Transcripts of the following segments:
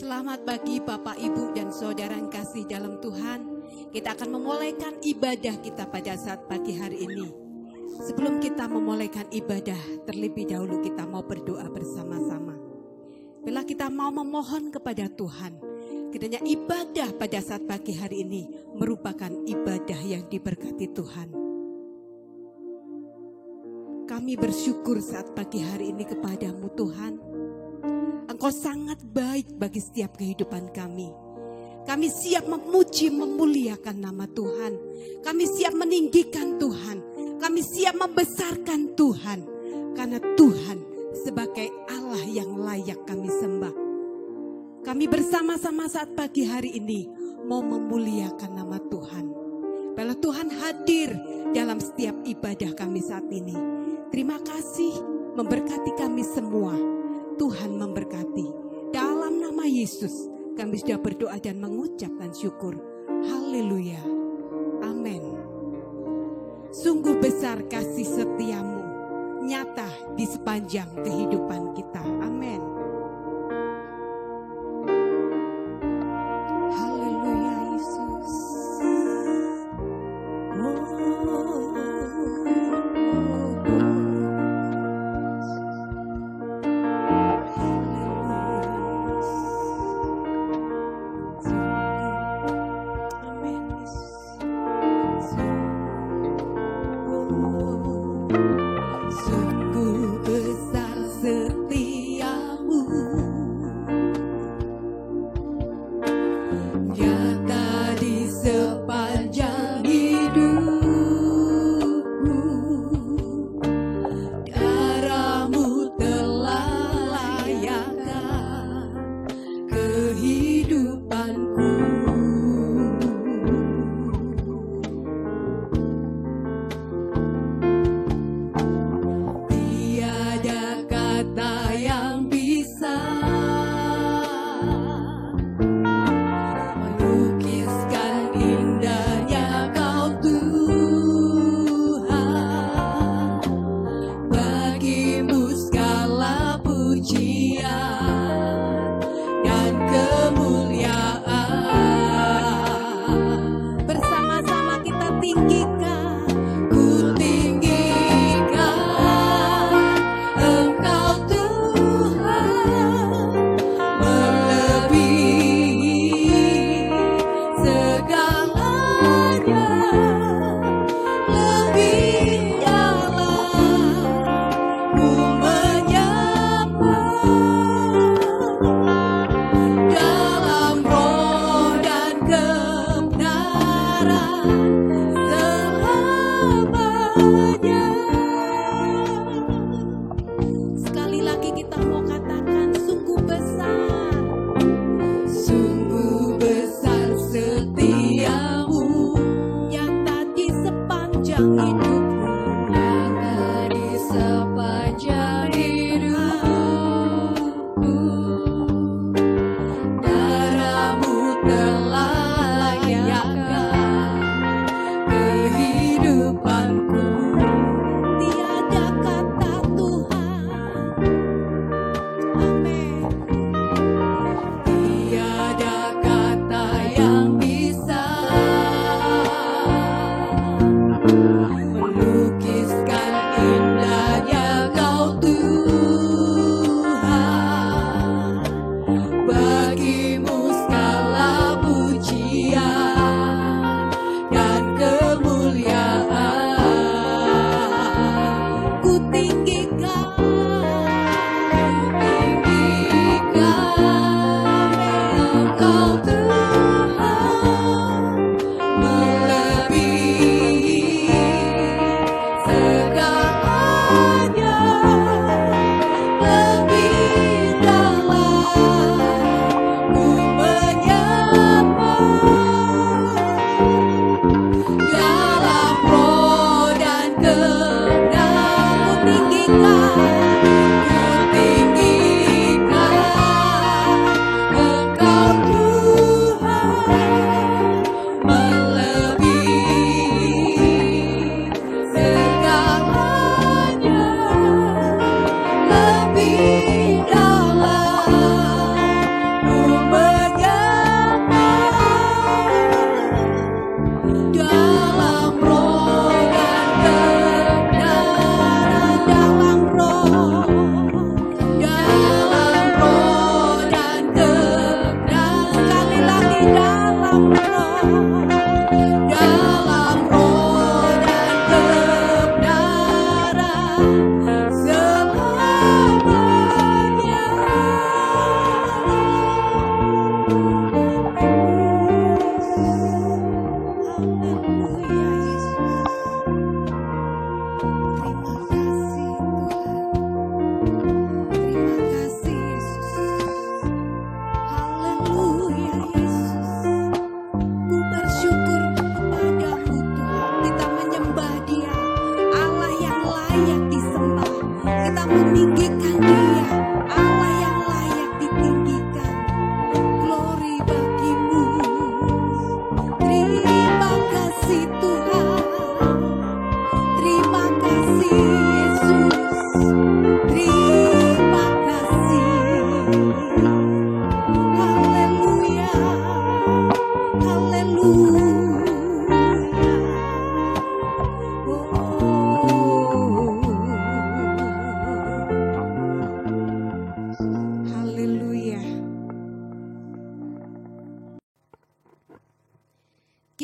Selamat pagi Bapak, Ibu, dan Saudara yang kasih dalam Tuhan. Kita akan memulaikan ibadah kita pada saat pagi hari ini. Sebelum kita memulaikan ibadah, terlebih dahulu kita mau berdoa bersama-sama. Bila kita mau memohon kepada Tuhan, kiranya ibadah pada saat pagi hari ini merupakan ibadah yang diberkati Tuhan. Kami bersyukur saat pagi hari ini kepadamu Tuhan. Engkau sangat baik bagi setiap kehidupan kami. Kami siap memuji, memuliakan nama Tuhan. Kami siap meninggikan Tuhan. Kami siap membesarkan Tuhan. Karena Tuhan sebagai Allah yang layak kami sembah. Kami bersama-sama saat pagi hari ini mau memuliakan nama Tuhan. Bila Tuhan hadir dalam setiap ibadah kami saat ini. Terima kasih memberkati kami semua. Tuhan memberkati. Dalam nama Yesus kami sudah berdoa dan mengucapkan syukur. Haleluya. Amin. Sungguh besar kasih setiamu, nyata di sepanjang kehidupan kita. Amin. Haleluya Yesus.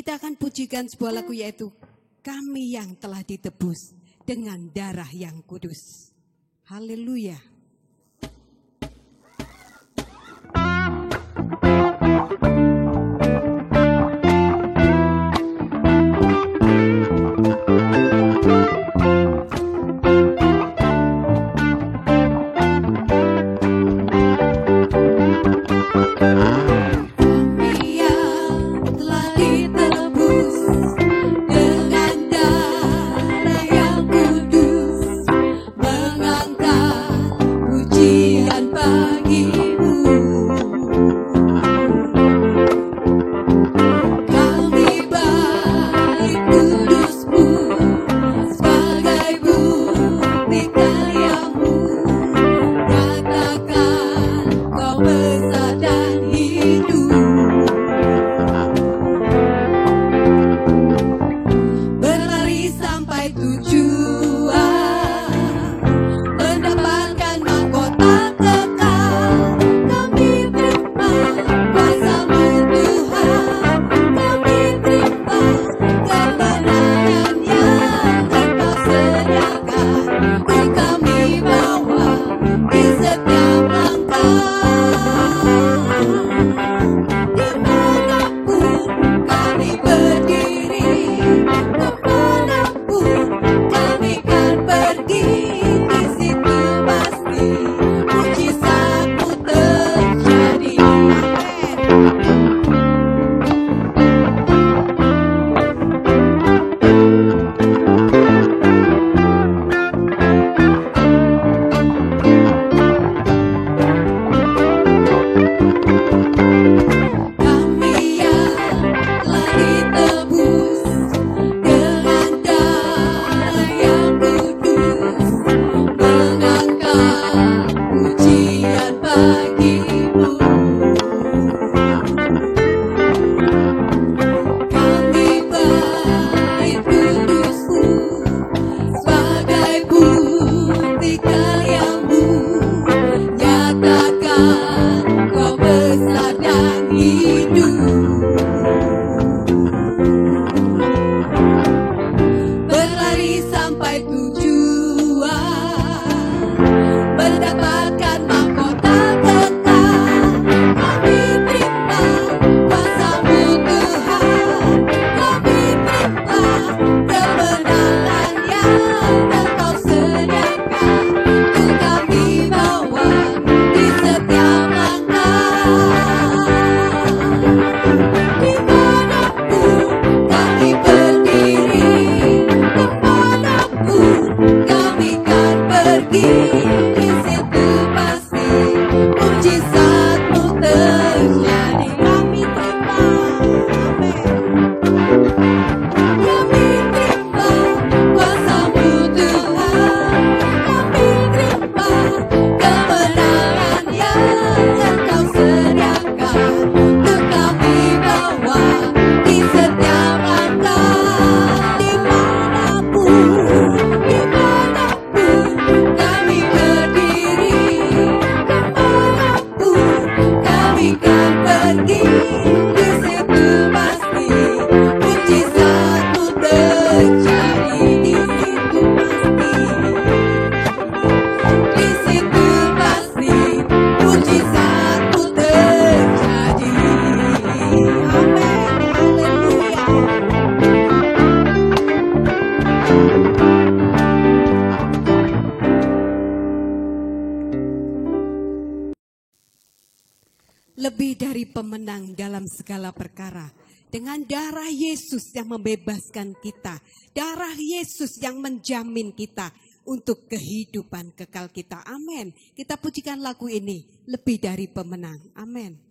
Kita akan pujikan sebuah lagu yaitu Kami yang telah ditebus dengan darah yang kudus. Haleluya. lebih dari pemenang dalam segala perkara. Dengan darah Yesus yang membebaskan kita, darah Yesus yang menjamin kita untuk kehidupan kekal kita. Amin. Kita pujikan lagu ini, lebih dari pemenang. Amin.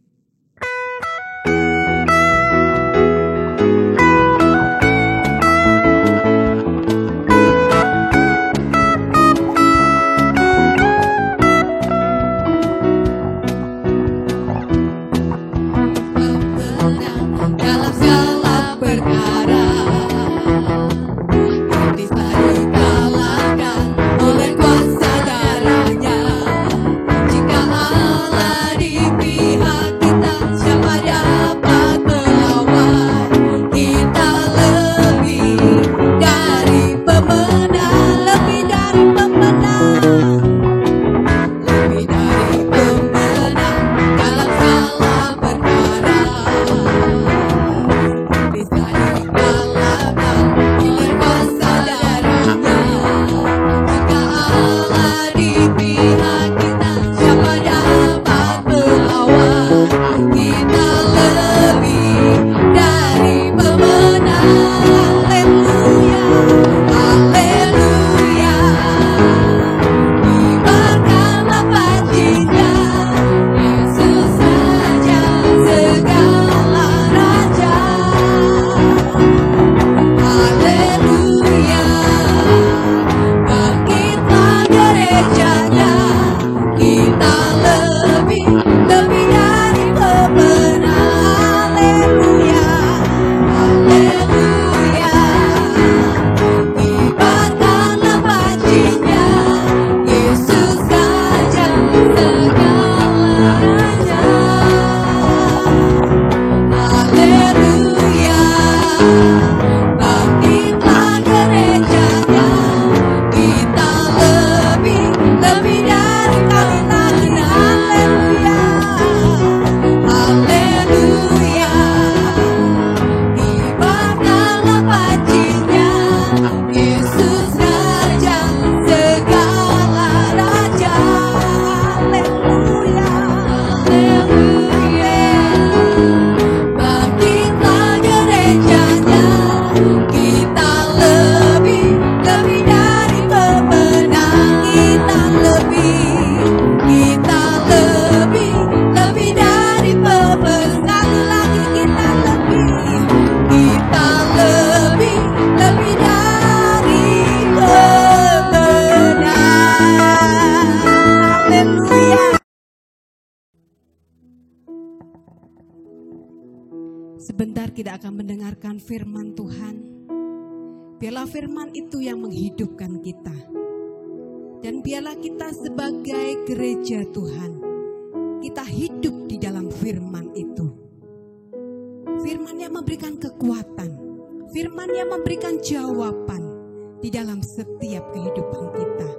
Sebentar kita akan mendengarkan firman Tuhan. Biarlah firman itu yang menghidupkan kita. Dan biarlah kita sebagai gereja Tuhan, kita hidup di dalam firman itu. Firman yang memberikan kekuatan, firman yang memberikan jawaban di dalam setiap kehidupan kita.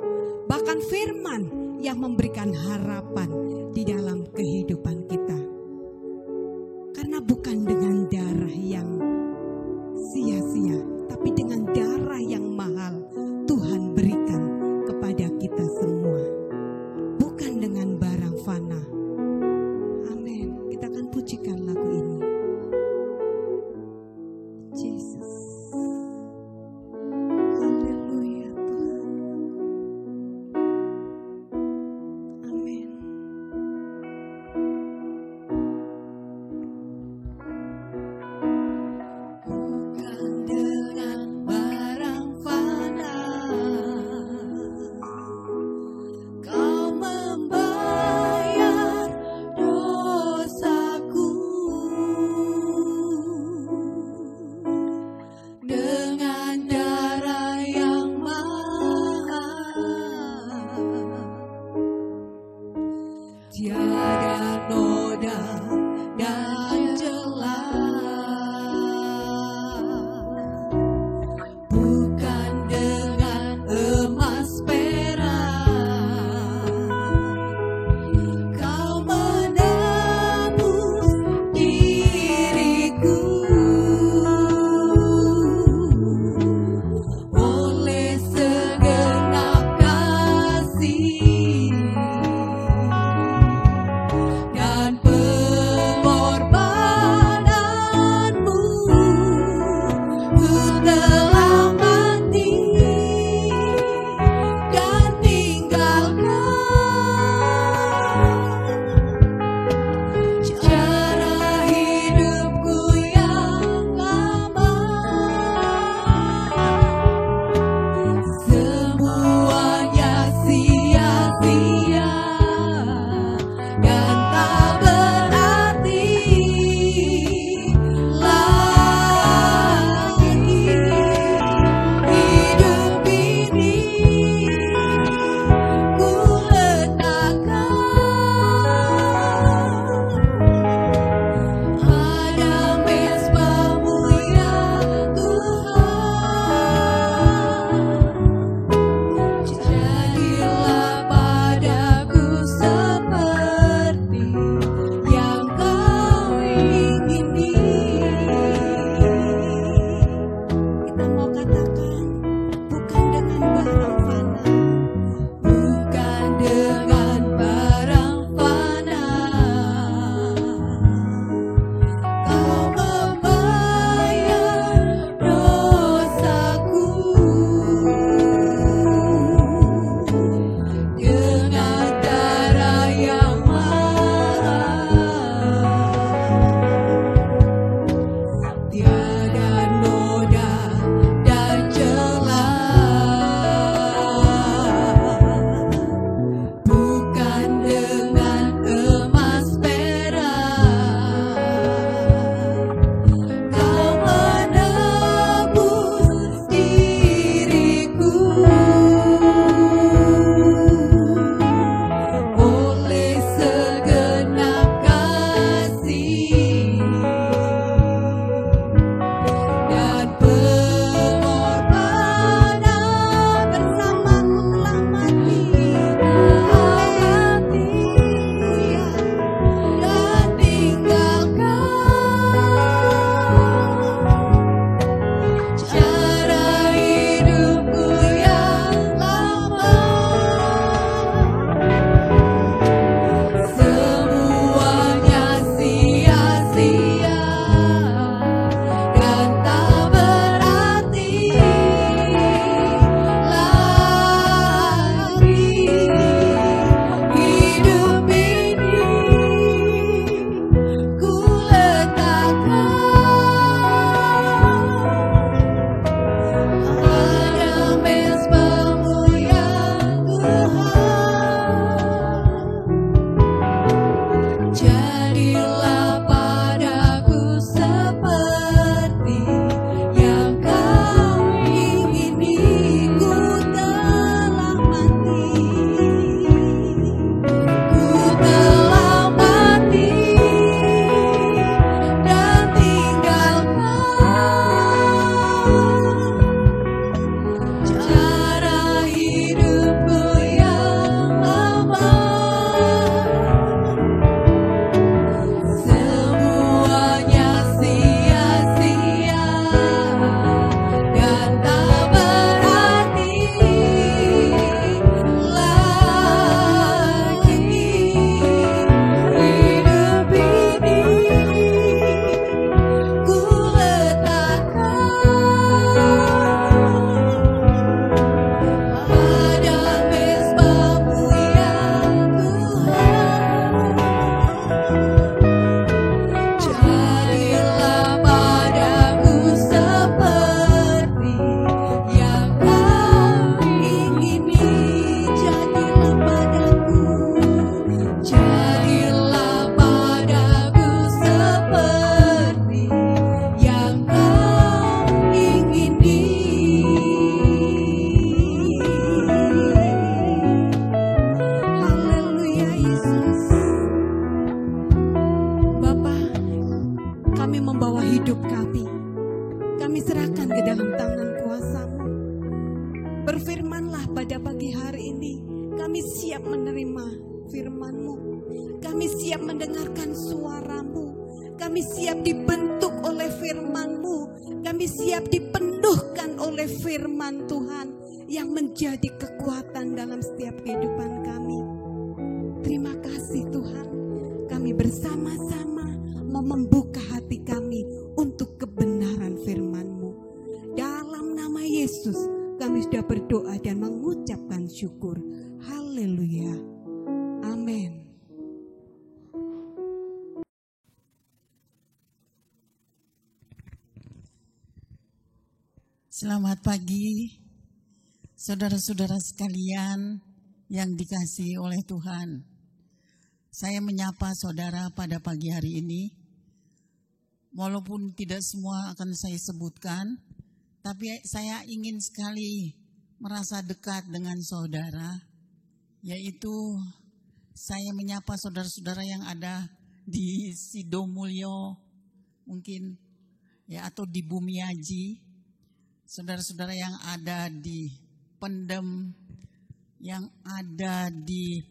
Bahkan firman yang memberikan harapan di dalam kehidupan kita. Karena bukan dengan darah yang sia-sia, tapi dengan darah yang mahal Tuhan berikan kepada kita semua. Bukan dengan barang fana. Amin. Kita akan pujikan lagu ini. Yesus. Haleluya Tuhan. Amin. pada pagi hari ini kami siap menerima firman-Mu. Kami siap mendengarkan suara-Mu. Kami siap dibentuk oleh firman-Mu. Kami siap dipenuhkan oleh firman Tuhan yang menjadi kekuatan dalam setiap kehidupan kami. Terima kasih Tuhan. Kami bersama-sama mau membuka hati kami untuk kebenaran firman-Mu. Dalam nama Yesus kami sudah berdoa dan mengucapkan syukur. Haleluya. Amin. Selamat pagi, saudara-saudara sekalian yang dikasihi oleh Tuhan. Saya menyapa saudara pada pagi hari ini. Walaupun tidak semua akan saya sebutkan, tapi saya ingin sekali merasa dekat dengan saudara, yaitu saya menyapa saudara-saudara yang ada di Sidomulyo, mungkin ya, atau di Bumiaji. Saudara-saudara yang ada di Pendem, yang ada di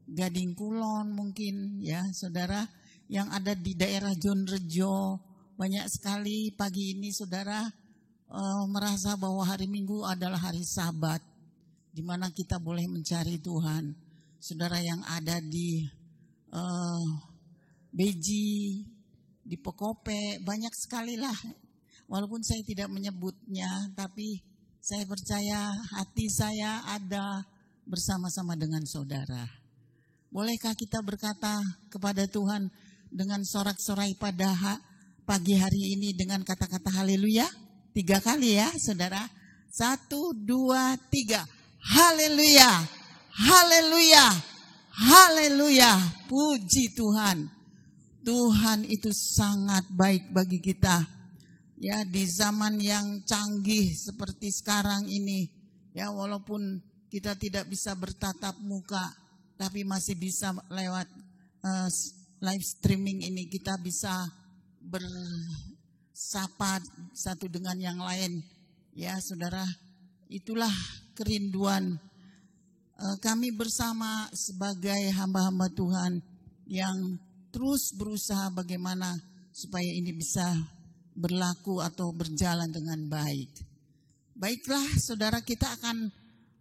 Gading Kulon mungkin ya, saudara yang ada di daerah Jonrejo, banyak sekali pagi ini saudara merasa bahwa hari Minggu adalah hari Sabat, di mana kita boleh mencari Tuhan. Saudara yang ada di Beji, di Pekope, banyak sekali lah. Walaupun saya tidak menyebutnya, tapi saya percaya hati saya ada bersama-sama dengan saudara. Bolehkah kita berkata kepada Tuhan dengan sorak-sorai pada pagi hari ini dengan kata-kata haleluya? 3 kali ya saudara. 1, 2, 3. Haleluya, haleluya, haleluya. Puji Tuhan. Tuhan itu sangat baik bagi kita. Ya, di zaman yang canggih seperti sekarang ini, ya, walaupun kita tidak bisa bertatap muka, tapi masih bisa lewat live streaming ini kita bisa bersapa satu dengan yang lain. Ya, saudara, itulah kerinduan kami bersama sebagai hamba-hamba Tuhan yang terus berusaha bagaimana supaya ini bisa berlaku atau berjalan dengan baik. Baiklah saudara, kita akan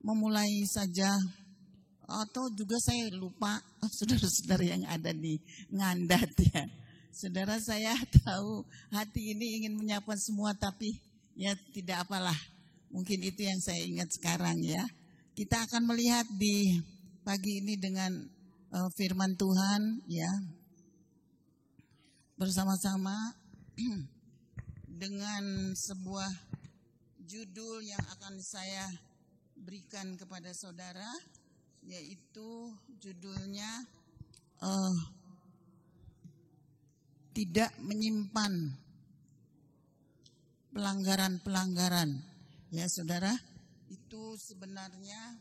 memulai saja, atau juga saya lupa saudara-saudara yang ada di Ngandat ya. Saudara, saya tahu hati ini ingin menyapa semua, tapi ya tidak apalah. Mungkin itu yang saya ingat sekarang ya. Kita akan melihat di pagi ini dengan firman Tuhan ya. Bersama-sama dengan sebuah judul yang akan saya berikan kepada saudara, yaitu judulnya tidak menyimpan pelanggaran-pelanggaran. Ya saudara, itu sebenarnya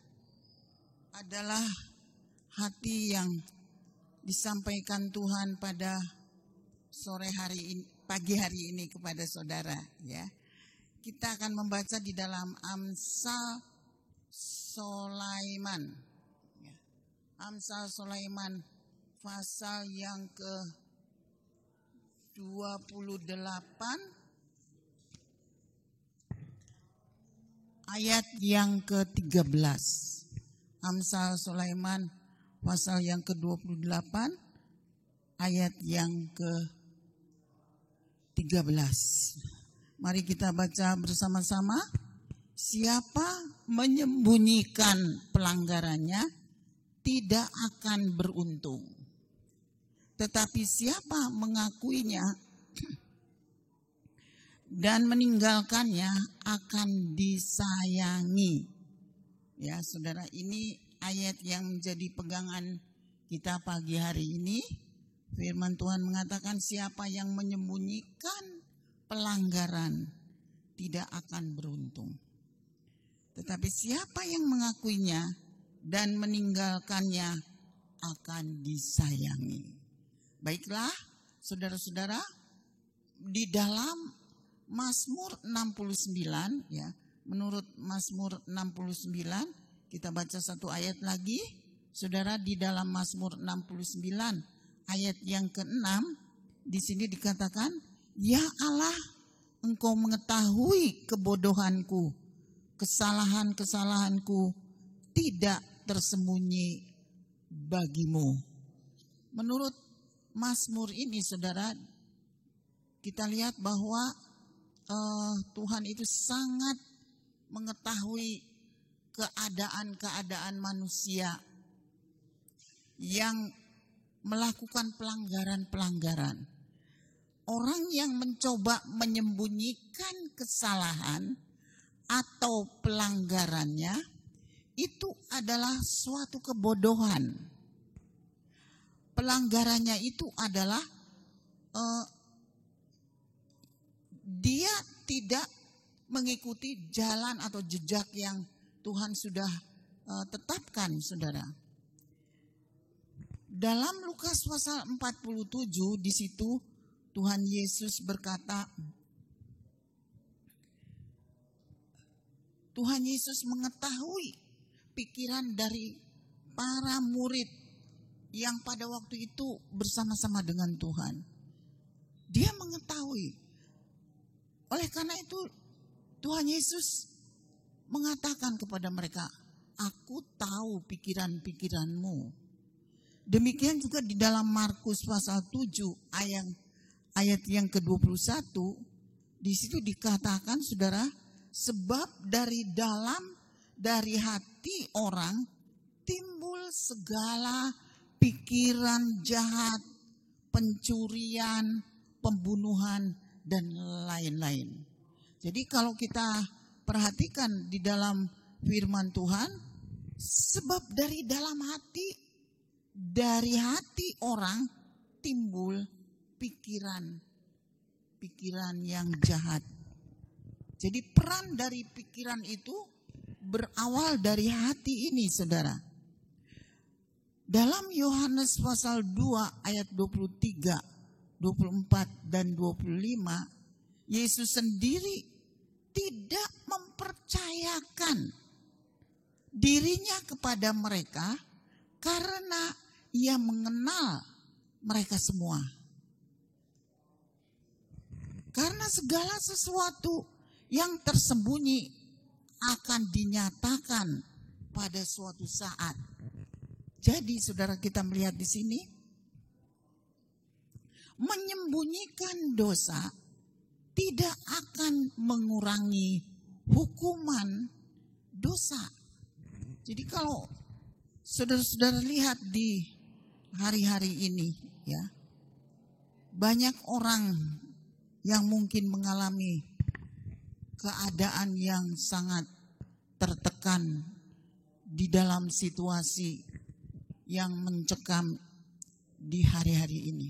adalah hati yang disampaikan Tuhan pada sore hari ini, pagi hari ini kepada saudara ya. Kita akan membaca di dalam Amsal Sulaiman ya. Amsal Sulaiman pasal yang ke-28 ayat yang ke-13. Amsal Sulaiman pasal yang ke-28 ayat yang ke-13. Mari kita baca bersama-sama. Siapa menyembunyikan pelanggarannya tidak akan beruntung. Tetapi siapa mengakuinya dan meninggalkannya akan disayangi. Ya saudara, ini ayat yang menjadi pegangan kita pagi hari ini. Firman Tuhan mengatakan siapa yang menyembunyikan pelanggaran tidak akan beruntung. Tetapi siapa yang mengakuinya dan meninggalkannya akan disayangi. Baiklah saudara-saudara, di dalam Mazmur 69 ya, menurut Mazmur 69 Kita baca satu ayat lagi, saudara, di dalam Mazmur 69 ayat yang ke-6. Di sini dikatakan, ya Allah, Engkau mengetahui kebodohanku, kesalahan-kesalahanku tidak tersembunyi bagimu. Menurut Mazmur ini, saudara, kita lihat bahwa Tuhan itu sangat mengetahui keadaan-keadaan manusia yang melakukan pelanggaran-pelanggaran. Orang yang mencoba menyembunyikan kesalahan atau pelanggarannya itu adalah suatu kebodohan. Pelanggarannya itu adalah dia tidak mengikuti jalan atau jejak yang Tuhan sudah tetapkan, saudara. Dalam Lukas pasal 47 di situ Tuhan Yesus berkata, Tuhan Yesus mengetahui pikiran dari para murid yang pada waktu itu bersama-sama dengan Tuhan. Dia mengetahui. Oleh karena itu Tuhan Yesus mengatakan kepada mereka, aku tahu pikiran-pikiranmu. Demikian juga di dalam Markus pasal 7 ayat yang ke-21, di situ dikatakan, saudara, sebab dari hati orang timbul segala pikiran jahat, pencurian, pembunuhan, dan lain-lain. Jadi kalau kita perhatikan di dalam firman Tuhan, sebab dari dalam hati, dari hati orang timbul pikiran yang jahat. Jadi peran dari pikiran itu berawal dari hati ini, saudara. Dalam Yohanes pasal 2 ayat 23, 24 dan 25, Yesus sendiri tidak mempercayakan dirinya kepada mereka karena ia mengenal mereka semua. Karena segala sesuatu yang tersembunyi akan dinyatakan pada suatu saat. Jadi saudara, kita melihat di sini, menyembunyikan dosa tidak akan mengurangi hukuman dosa. Jadi kalau saudara-saudara lihat di hari-hari ini, ya, banyak orang yang mungkin mengalami keadaan yang sangat tertekan di dalam situasi yang mencekam di hari-hari ini.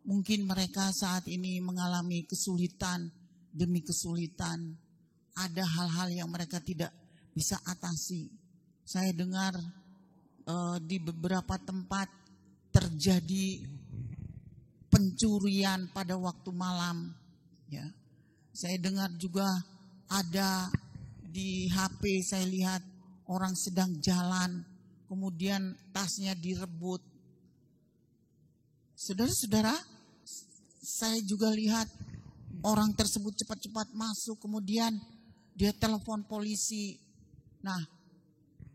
Mungkin mereka saat ini mengalami kesulitan demi kesulitan. Ada hal-hal yang mereka tidak bisa atasi. Saya dengar di beberapa tempat terjadi pencurian pada waktu malam. Ya, saya dengar juga ada di HP, saya lihat orang sedang jalan, kemudian tasnya direbut. Saudara-saudara, saya juga lihat orang tersebut cepat-cepat masuk, kemudian dia telepon polisi. Nah,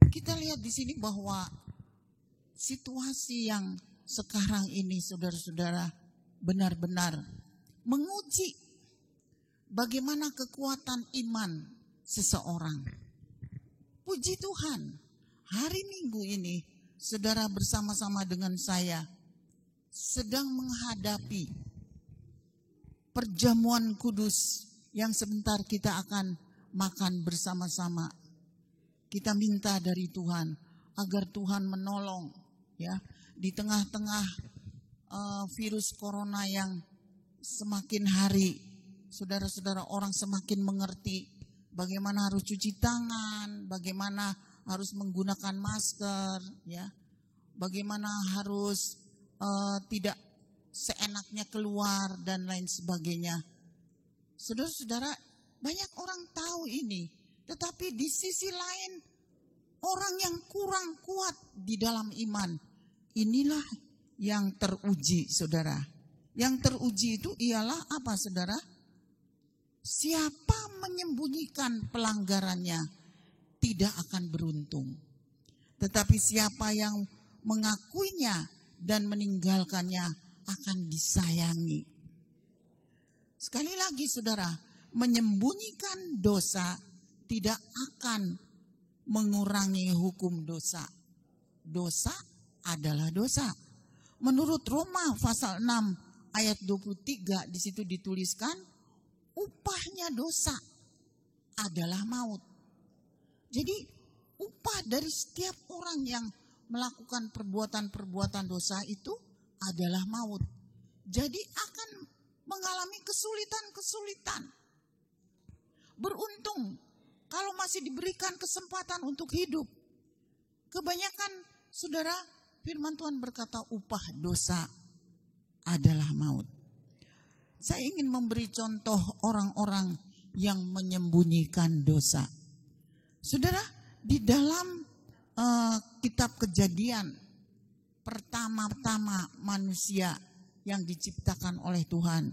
kita lihat di sini bahwa situasi yang sekarang ini, saudara-saudara, benar-benar menguji bagaimana kekuatan iman seseorang. Puji Tuhan, hari Minggu ini saudara bersama-sama dengan saya sedang menghadapi perjamuan kudus yang sebentar kita akan makan bersama-sama. Kita minta dari Tuhan agar Tuhan menolong, ya, di tengah-tengah virus corona yang semakin hari, saudara-saudara, orang semakin mengerti bagaimana harus cuci tangan, bagaimana harus menggunakan masker, ya, bagaimana harus tidak seenaknya keluar dan lain sebagainya. Saudara-saudara, banyak orang tahu ini, tetapi di sisi lain orang yang kurang kuat di dalam iman. Inilah yang teruji, saudara. Yang teruji itu ialah apa, saudara? Siapa menyembunyikan pelanggarannya tidak akan beruntung. Tetapi siapa yang mengakuinya dan meninggalkannya akan disayangi. Sekali lagi, saudara, menyembunyikan dosa tidak akan mengurangi hukum dosa. Dosa adalah dosa. Menurut Roma pasal 6 ayat 23 di situ dituliskan, upahnya dosa adalah maut. Jadi upah dari setiap orang yang melakukan perbuatan-perbuatan dosa itu adalah maut. Jadi akan mengalami kesulitan-kesulitan. Beruntung kalau masih diberikan kesempatan untuk hidup. Kebanyakan, saudara, firman Tuhan berkata upah dosa adalah maut. Saya ingin memberi contoh orang-orang yang menyembunyikan dosa. Saudara, di dalam kitab Kejadian, pertama-tama manusia yang diciptakan oleh Tuhan,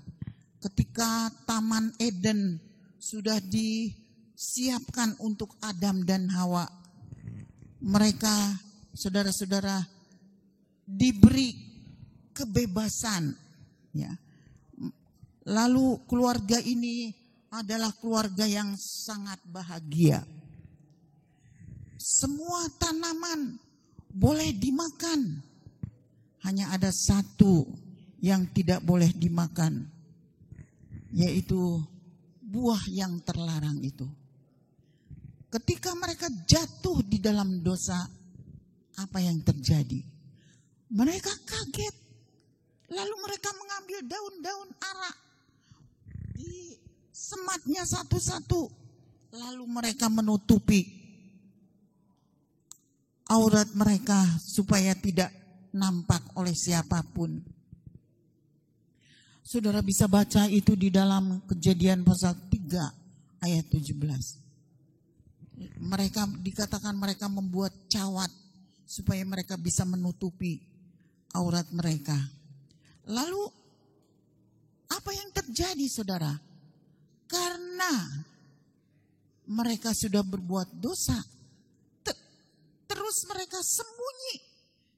ketika Taman Eden sudah disiapkan untuk Adam dan Hawa, mereka, saudara-saudara, diberi kebebasan, ya. Lalu keluarga ini adalah keluarga yang sangat bahagia. Semua tanaman boleh dimakan, hanya ada satu yang tidak boleh dimakan, yaitu buah yang terlarang itu. Ketika mereka jatuh di dalam dosa, apa yang terjadi? Mereka kaget. Lalu mereka mengambil daun-daun ara, disematnya satu-satu. Lalu mereka menutupi aurat mereka supaya tidak nampak oleh siapapun. Saudara bisa baca itu di dalam Kejadian pasal 3 ayat 17. Mereka dikatakan mereka membuat cawat supaya mereka bisa menutupi aurat mereka. Lalu apa yang terjadi, saudara? Karena mereka sudah berbuat dosa, terus mereka sembunyi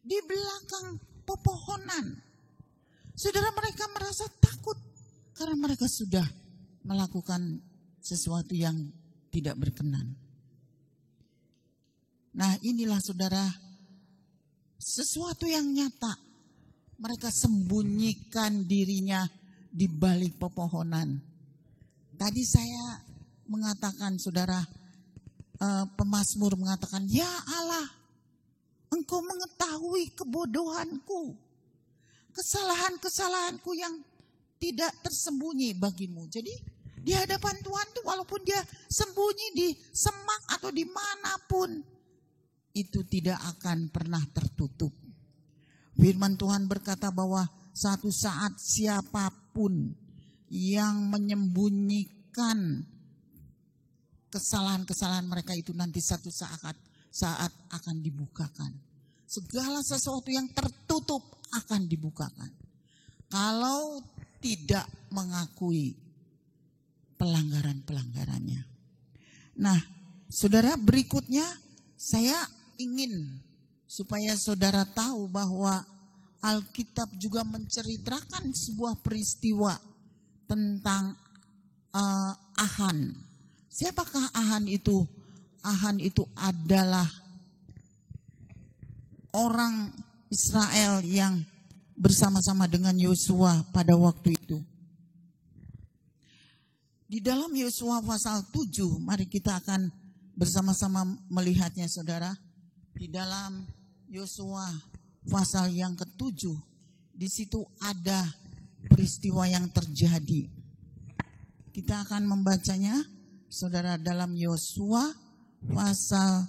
di belakang pepohonan. Saudara, mereka merasa takut karena mereka sudah melakukan sesuatu yang tidak berkenan. Nah, inilah, saudara, sesuatu yang nyata. Mereka sembunyikan dirinya di balik pepohonan. Tadi saya mengatakan, saudara, pemazmur mengatakan, ya Allah, Engkau mengetahui kebodohanku, kesalahan-kesalahanku yang tidak tersembunyi bagimu. Jadi di hadapan Tuhan tuh, walaupun dia sembunyi di semak atau dimanapun, itu tidak akan pernah tertutup. Firman Tuhan berkata bahwa suatu saat siapapun yang menyembunyikan kesalahan-kesalahan mereka itu nanti satu saat akan dibukakan. Segala sesuatu yang tertutup akan dibukakan. Kalau tidak mengakui pelanggaran-pelanggarannya. Nah, saudara, berikutnya saya ingin supaya saudara tahu bahwa Alkitab juga menceritakan sebuah peristiwa tentang Ahan. Siapakah Ahan itu? Ahan itu adalah orang Israel yang bersama-sama dengan Yosua pada waktu itu. Di dalam Yosua pasal 7, mari kita akan bersama-sama melihatnya, saudara. Di dalam Yosua pasal yang ke-7, di situ ada peristiwa yang terjadi. Kita akan membacanya, saudara, dalam Yosua pasal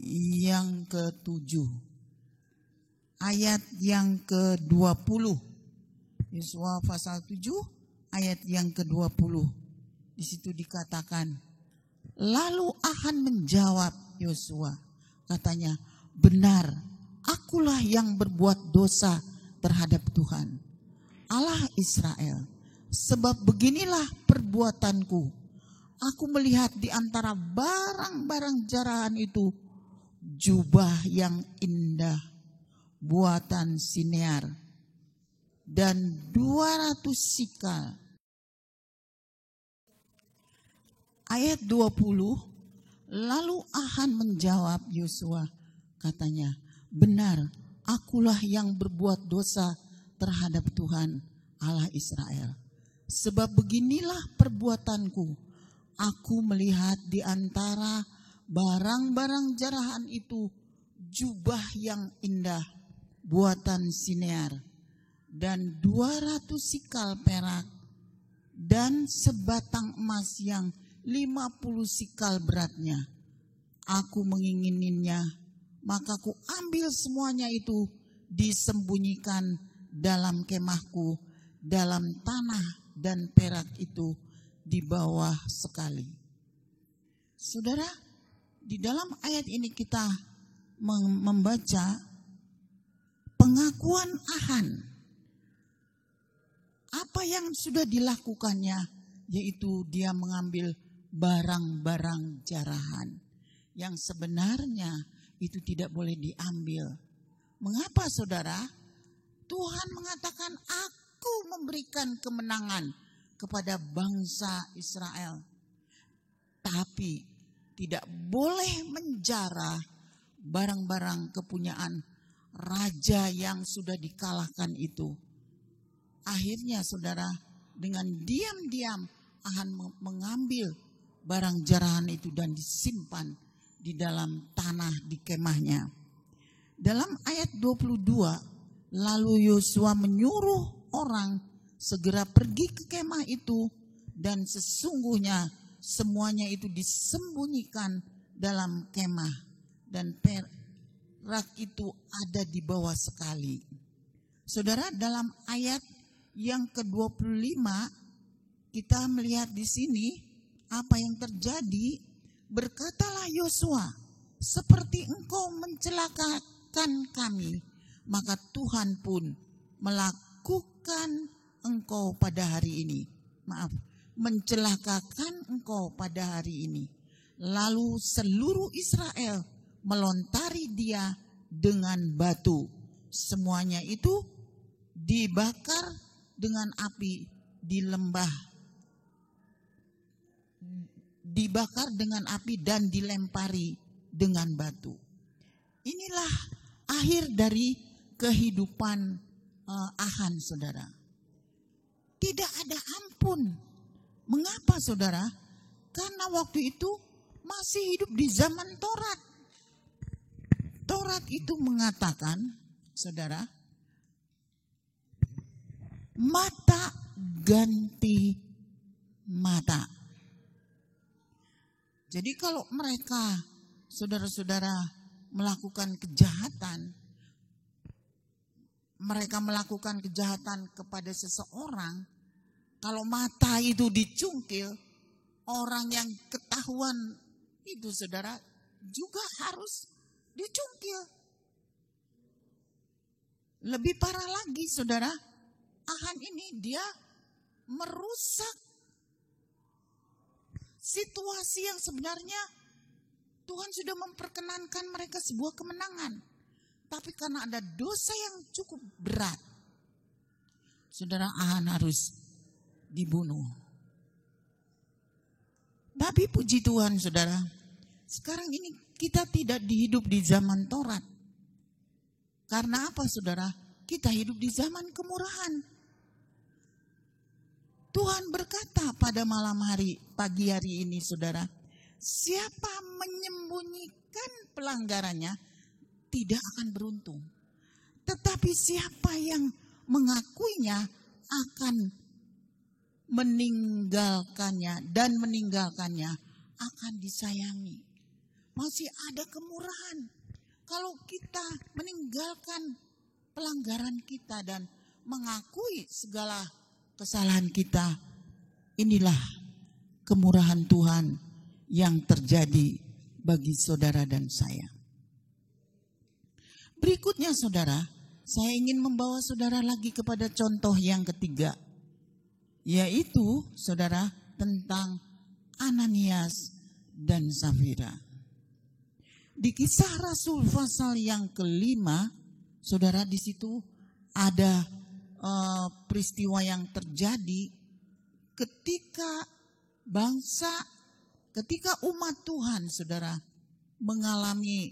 yang ke-7, ayat yang ke-20. Yosua pasal 7 ayat yang ke-20. Di situ dikatakan, lalu Ahan menjawab Yosua, Katanya, benar, akulah yang berbuat dosa terhadap Tuhan, Allah Israel. Sebab beginilah perbuatanku. Aku melihat di antara barang-barang jarahan itu jubah yang indah, buatan Sinear, dan 200 sikal. Ayat 20, lalu Ahan menjawab Yosua, katanya, benar, akulah yang berbuat dosa terhadap Tuhan Allah Israel. Sebab beginilah perbuatanku, aku melihat di antara barang-barang jarahan itu jubah yang indah, buatan Sinear, dan 200 sikal perak, dan sebatang emas yang 50 sikal beratnya. Aku mengingininya, maka ku ambil semuanya itu, disembunyikan dalam kemahku, dalam tanah, dan perak itu di bawah sekali. Saudara, di dalam ayat ini kita membaca pengakuan Ahan. Apa yang sudah dilakukannya, yaitu dia mengambil barang-barang jarahan yang sebenarnya itu tidak boleh diambil. Mengapa saudara? Tuhan mengatakan, aku memberikan kemenangan kepada bangsa Israel. Tapi tidak boleh menjarah barang-barang kepunyaan raja yang sudah dikalahkan itu. Akhirnya saudara, dengan diam-diam Ahan mengambil barang jarahan itu dan disimpan di dalam tanah di kemahnya. Dalam ayat 22, lalu Yosua menyuruh orang segera pergi ke kemah itu, dan sesungguhnya semuanya itu disembunyikan dalam kemah, dan perak itu ada di bawah sekali. Saudara, dalam ayat yang ke-25 kita melihat di sini apa yang terjadi. Berkatalah Yosua, seperti engkau mencelakakan kami, maka Tuhan pun melakukan engkau pada hari ini. Mencelakakan engkau pada hari ini. Lalu seluruh Israel melontari dia dengan batu. Semuanya itu dibakar dengan api di lembah. Dibakar dengan api dan dilempari dengan batu. Inilah akhir dari kehidupan Ahan, saudara. Tidak ada ampun. Mengapa, saudara? Karena waktu itu masih hidup di zaman Taurat. Taurat itu mengatakan, saudara, mata ganti mata. Jadi kalau mereka, saudara-saudara, melakukan kejahatan, mereka melakukan kejahatan kepada seseorang, kalau mata itu dicungkil, orang yang ketahuan itu, saudara, juga harus dicungkil. Lebih parah lagi, saudara, Ahan ini dia merusak situasi yang sebenarnya Tuhan sudah memperkenankan mereka sebuah kemenangan. Tapi karena ada dosa yang cukup berat, saudara, Ahan harus dibunuh. Tapi puji Tuhan, saudara, sekarang ini kita tidak hidup di zaman Taurat. Karena apa, saudara? Kita hidup di zaman kemurahan. Tuhan berkata pada pagi hari ini, saudara, siapa menyembunyikan pelanggarannya tidak akan beruntung. Tetapi siapa yang mengakuinya akan meninggalkannya, dan meninggalkannya akan disayangi. Masih ada kemurahan. Kalau kita meninggalkan pelanggaran kita dan mengakui segala kesalahan kita, inilah kemurahan Tuhan yang terjadi bagi saudara dan saya. Berikutnya saudara, saya ingin membawa saudara lagi kepada contoh yang ketiga, yaitu saudara tentang Ananias dan Safira. Di Kisah Rasul pasal yang kelima, saudara, di situ ada peristiwa yang terjadi ketika umat Tuhan, saudara, mengalami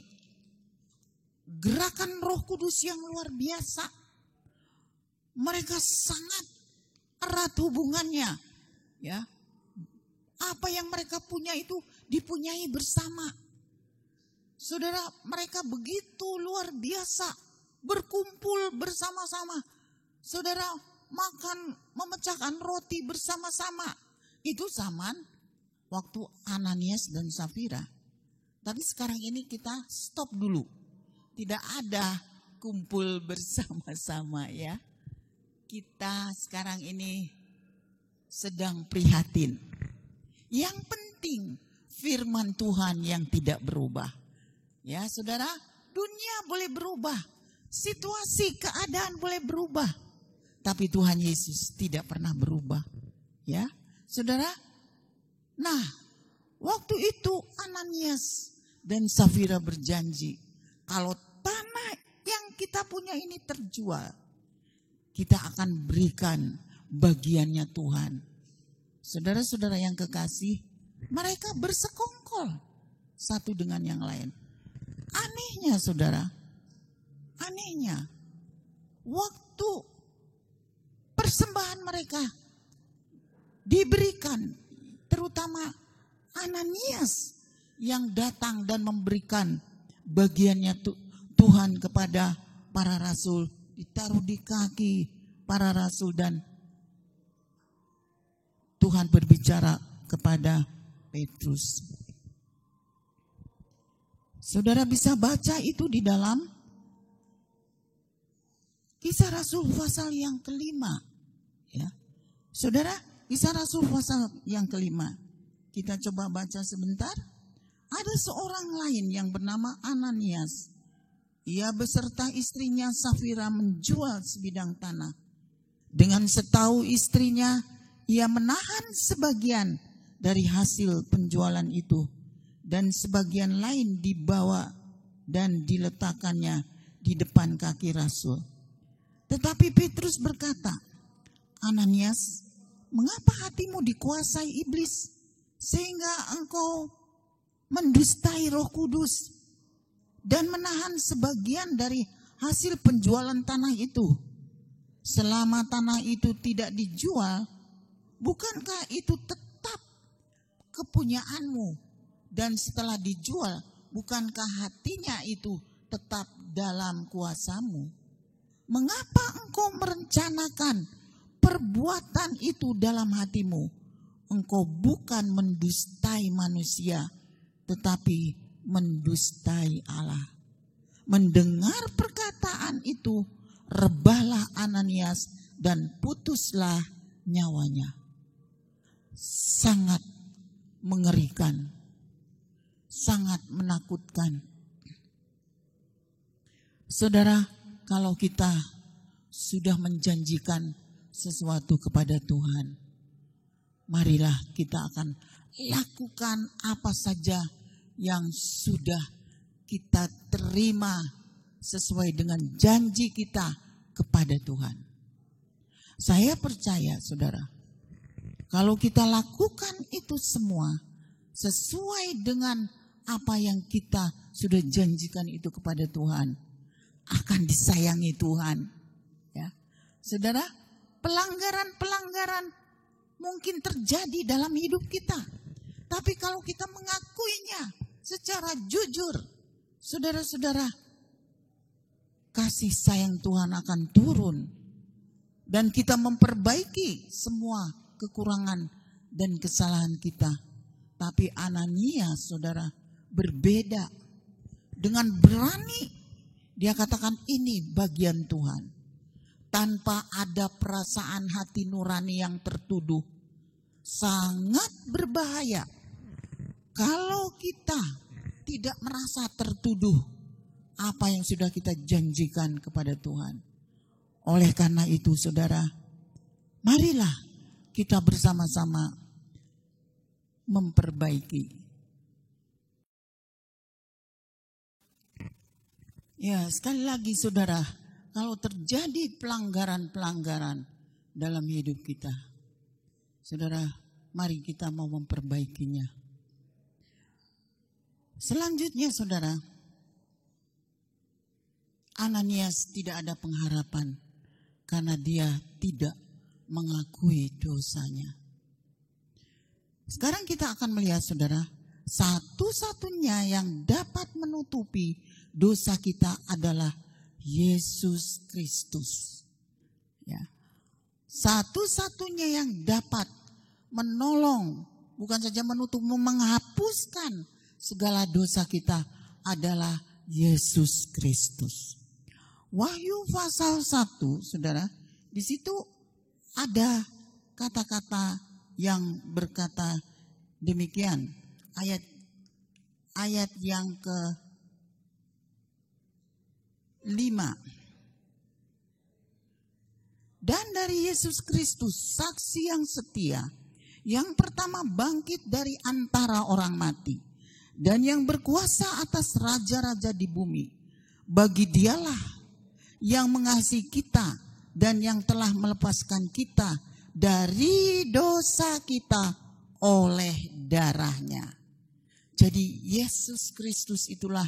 gerakan Roh Kudus yang luar biasa. Mereka sangat erat hubungannya, ya. Apa yang mereka punya itu dipunyai bersama. Saudara, mereka begitu luar biasa, berkumpul bersama-sama. Saudara, makan, memecahkan roti bersama-sama. Itu zaman waktu Ananias dan Safira. Tapi sekarang ini kita stop dulu. Tidak ada kumpul bersama-sama, ya. Kita sekarang ini sedang prihatin. Yang penting firman Tuhan yang tidak berubah. Ya saudara, dunia boleh berubah, situasi keadaan boleh berubah, tapi Tuhan Yesus tidak pernah berubah. Ya saudara, nah waktu itu Ananias dan Safira berjanji, kalau tanah yang kita punya ini terjual, kita akan berikan bagiannya Tuhan. Saudara-saudara yang kekasih, mereka bersekongkol satu dengan yang lain. Anehnya saudara, anehnya waktu persembahan mereka diberikan, terutama Ananias yang datang dan memberikan bagiannya Tuhan kepada para rasul, ditaruh di kaki para rasul, dan Tuhan berbicara kepada Petrus. Saudara bisa baca itu di dalam Kisah Rasul pasal yang kelima. Ya. Saudara, Kisah Rasul pasal yang kelima. Kita coba baca sebentar. Ada seorang lain yang bernama Ananias. Ia beserta istrinya Safira menjual sebidang tanah. Dengan setahu istrinya, ia menahan sebagian dari hasil penjualan itu, dan sebagian lain dibawa dan diletakkannya di depan kaki rasul. Tetapi Petrus berkata, Ananias, mengapa hatimu dikuasai iblis sehingga engkau mendustai Roh Kudus dan menahan sebagian dari hasil penjualan tanah itu? Selama tanah itu tidak dijual, bukankah itu tetap kepunyaanmu? Dan setelah dijual, bukankah hatinya itu tetap dalam kuasamu? Mengapa engkau merencanakan perbuatan itu dalam hatimu? Engkau bukan mendustai manusia, tetapi mendustai Allah. Mendengar perkataan itu, rebahlah Ananias dan putuslah nyawanya. Sangat mengerikan, sangat menakutkan. Saudara, kalau kita sudah menjanjikan sesuatu kepada Tuhan, marilah kita akan lakukan apa saja yang sudah kita terima sesuai dengan janji kita kepada Tuhan. Saya percaya saudara, kalau kita lakukan itu semua sesuai dengan apa yang kita sudah janjikan itu kepada Tuhan, akan disayangi Tuhan. Ya, saudara, pelanggaran-pelanggaran mungkin terjadi dalam hidup kita, tapi kalau kita mengakuinya secara jujur, saudara-saudara, kasih sayang Tuhan akan turun dan kita memperbaiki semua kekurangan dan kesalahan kita. Tapi Ananias, saudara, berbeda. Dengan berani dia katakan ini bagian Tuhan, tanpa ada perasaan hati nurani yang tertuduh. Sangat berbahaya kalau kita tidak merasa tertuduh apa yang sudah kita janjikan kepada Tuhan. Oleh karena itu saudara, marilah kita bersama-sama memperbaiki. Ya, sekali lagi saudara, kalau terjadi pelanggaran-pelanggaran dalam hidup kita, saudara, mari kita mau memperbaikinya. Selanjutnya saudara, Ananias tidak ada pengharapan karena dia tidak mengakui dosanya. Sekarang kita akan melihat saudara, satu-satunya yang dapat menutupi dosa kita adalah Yesus Kristus. Ya. Satu-satunya yang dapat menolong, bukan saja menutup, menghapuskan segala dosa kita adalah Yesus Kristus. Wahyu pasal 1, saudara, di situ ada kata-kata yang berkata demikian. Ayat yang ke-5. Dan dari Yesus Kristus, saksi yang setia, yang pertama bangkit dari antara orang mati, dan yang berkuasa atas raja-raja di bumi. Bagi dialah yang mengasihi kita dan yang telah melepaskan kita dari dosa kita oleh darahnya. Jadi Yesus Kristus itulah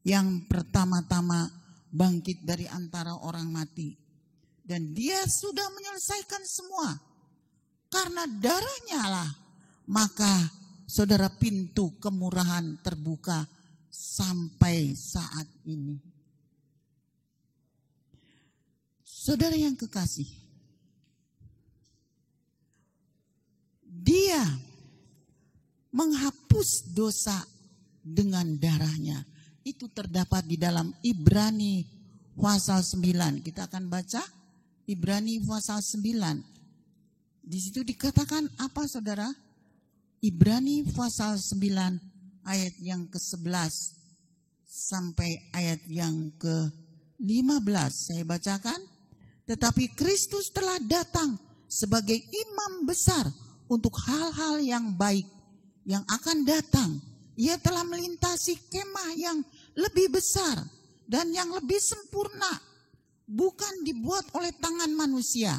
yang pertama-tama bangkit dari antara orang mati. Dan dia sudah menyelesaikan semua. Karena darahnya lah, maka saudara, pintu kemurahan terbuka sampai saat ini. Saudara yang kekasih, dia menghapus dosa dengan darahnya. Itu terdapat di dalam Ibrani pasal 9. Kita akan baca Ibrani pasal 9. Di situ dikatakan apa saudara? Ibrani pasal 9 ayat yang ke-11 sampai ayat yang ke-15. Saya bacakan. Tetapi Kristus telah datang sebagai imam besar untuk hal-hal yang baik yang akan datang. Ia telah melintasi kemah yang lebih besar dan yang lebih sempurna, bukan dibuat oleh tangan manusia.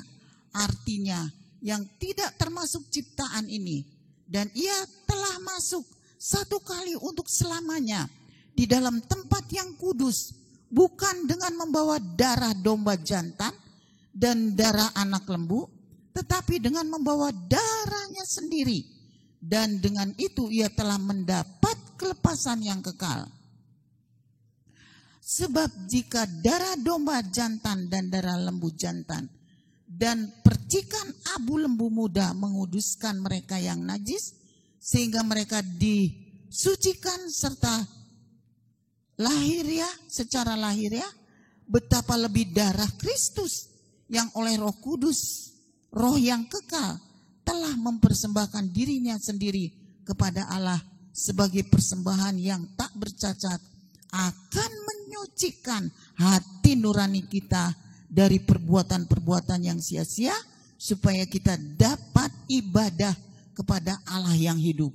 Artinya yang tidak termasuk ciptaan ini. Dan ia telah masuk satu kali untuk selamanya di dalam tempat yang kudus, bukan dengan membawa darah domba jantan dan darah anak lembu, tetapi dengan membawa darahnya sendiri. Dan dengan itu ia telah mendapat kelepasan yang kekal. Sebab jika darah domba jantan dan darah lembu jantan dan percikan abu lembu muda menguduskan mereka yang najis, sehingga mereka disucikan serta lahiriah, secara lahiriah, betapa lebih darah Kristus yang oleh Roh Kudus, Roh yang kekal, telah mempersembahkan dirinya sendiri kepada Allah sebagai persembahan yang tak bercacat, akan menyucikan hati nurani kita dari perbuatan-perbuatan yang sia-sia, supaya kita dapat ibadah kepada Allah yang hidup.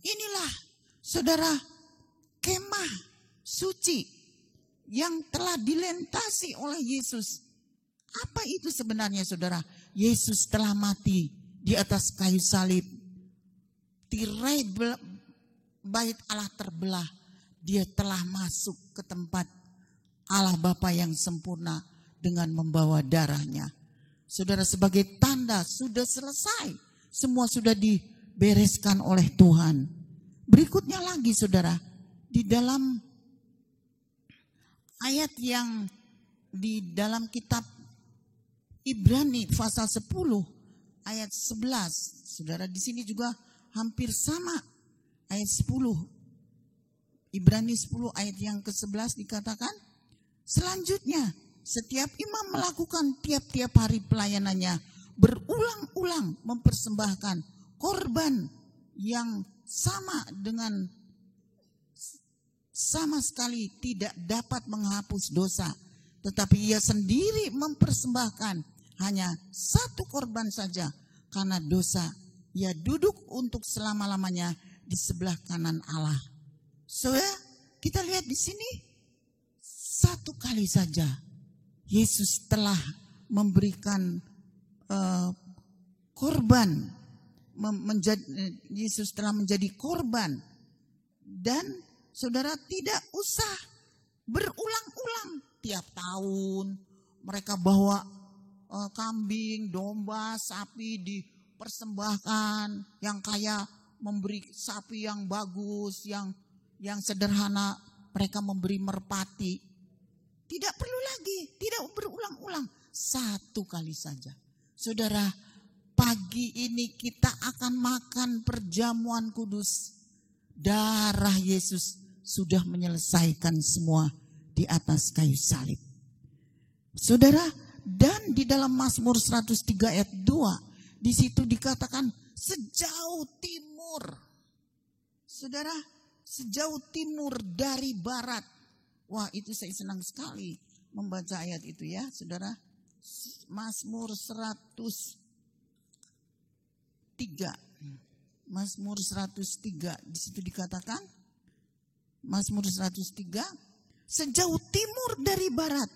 Inilah saudara, kemah suci yang telah dilintasi oleh Yesus. Apa itu sebenarnya saudara? Yesus telah mati di atas kayu salib. Tirai bait Allah terbelah. Dia telah masuk ke tempat Allah Bapa yang sempurna dengan membawa darahnya. Saudara, sebagai tanda sudah selesai. Semua sudah dibereskan oleh Tuhan. Berikutnya lagi saudara, di dalam ayat yang di dalam kitab Ibrani pasal 10 ayat 11. Saudara, di sini juga hampir sama. Ayat 10. Ibrani 10 ayat yang ke-11 dikatakan, selanjutnya setiap imam melakukan tiap-tiap hari pelayanannya, berulang-ulang mempersembahkan korban yang sama dengan sama sekali tidak dapat menghapus dosa, tetapi ia sendiri mempersembahkan hanya satu korban saja karena dosa. Ia duduk untuk selama-lamanya di sebelah kanan Allah. Saudara, kita lihat di sini satu kali saja Yesus telah memberikan korban, Yesus telah menjadi korban, dan saudara tidak usah berulang-ulang tiap tahun mereka bawa kambing, domba, sapi dipersembahkan, yang kaya memberi sapi yang bagus, yang sederhana mereka memberi merpati. Tidak perlu lagi, tidak berulang-ulang, satu kali saja. Saudara, pagi ini kita akan makan perjamuan kudus. Darah Yesus sudah menyelesaikan semua di atas kayu salib. Saudara, dan di dalam Mazmur 103 ayat 2, di situ dikatakan sejauh timur. Saudara, sejauh timur dari barat. Wah, itu saya senang sekali membaca ayat itu ya, saudara. Mazmur 103. Mazmur 103, di situ dikatakan, Mazmur 103, sejauh timur dari barat,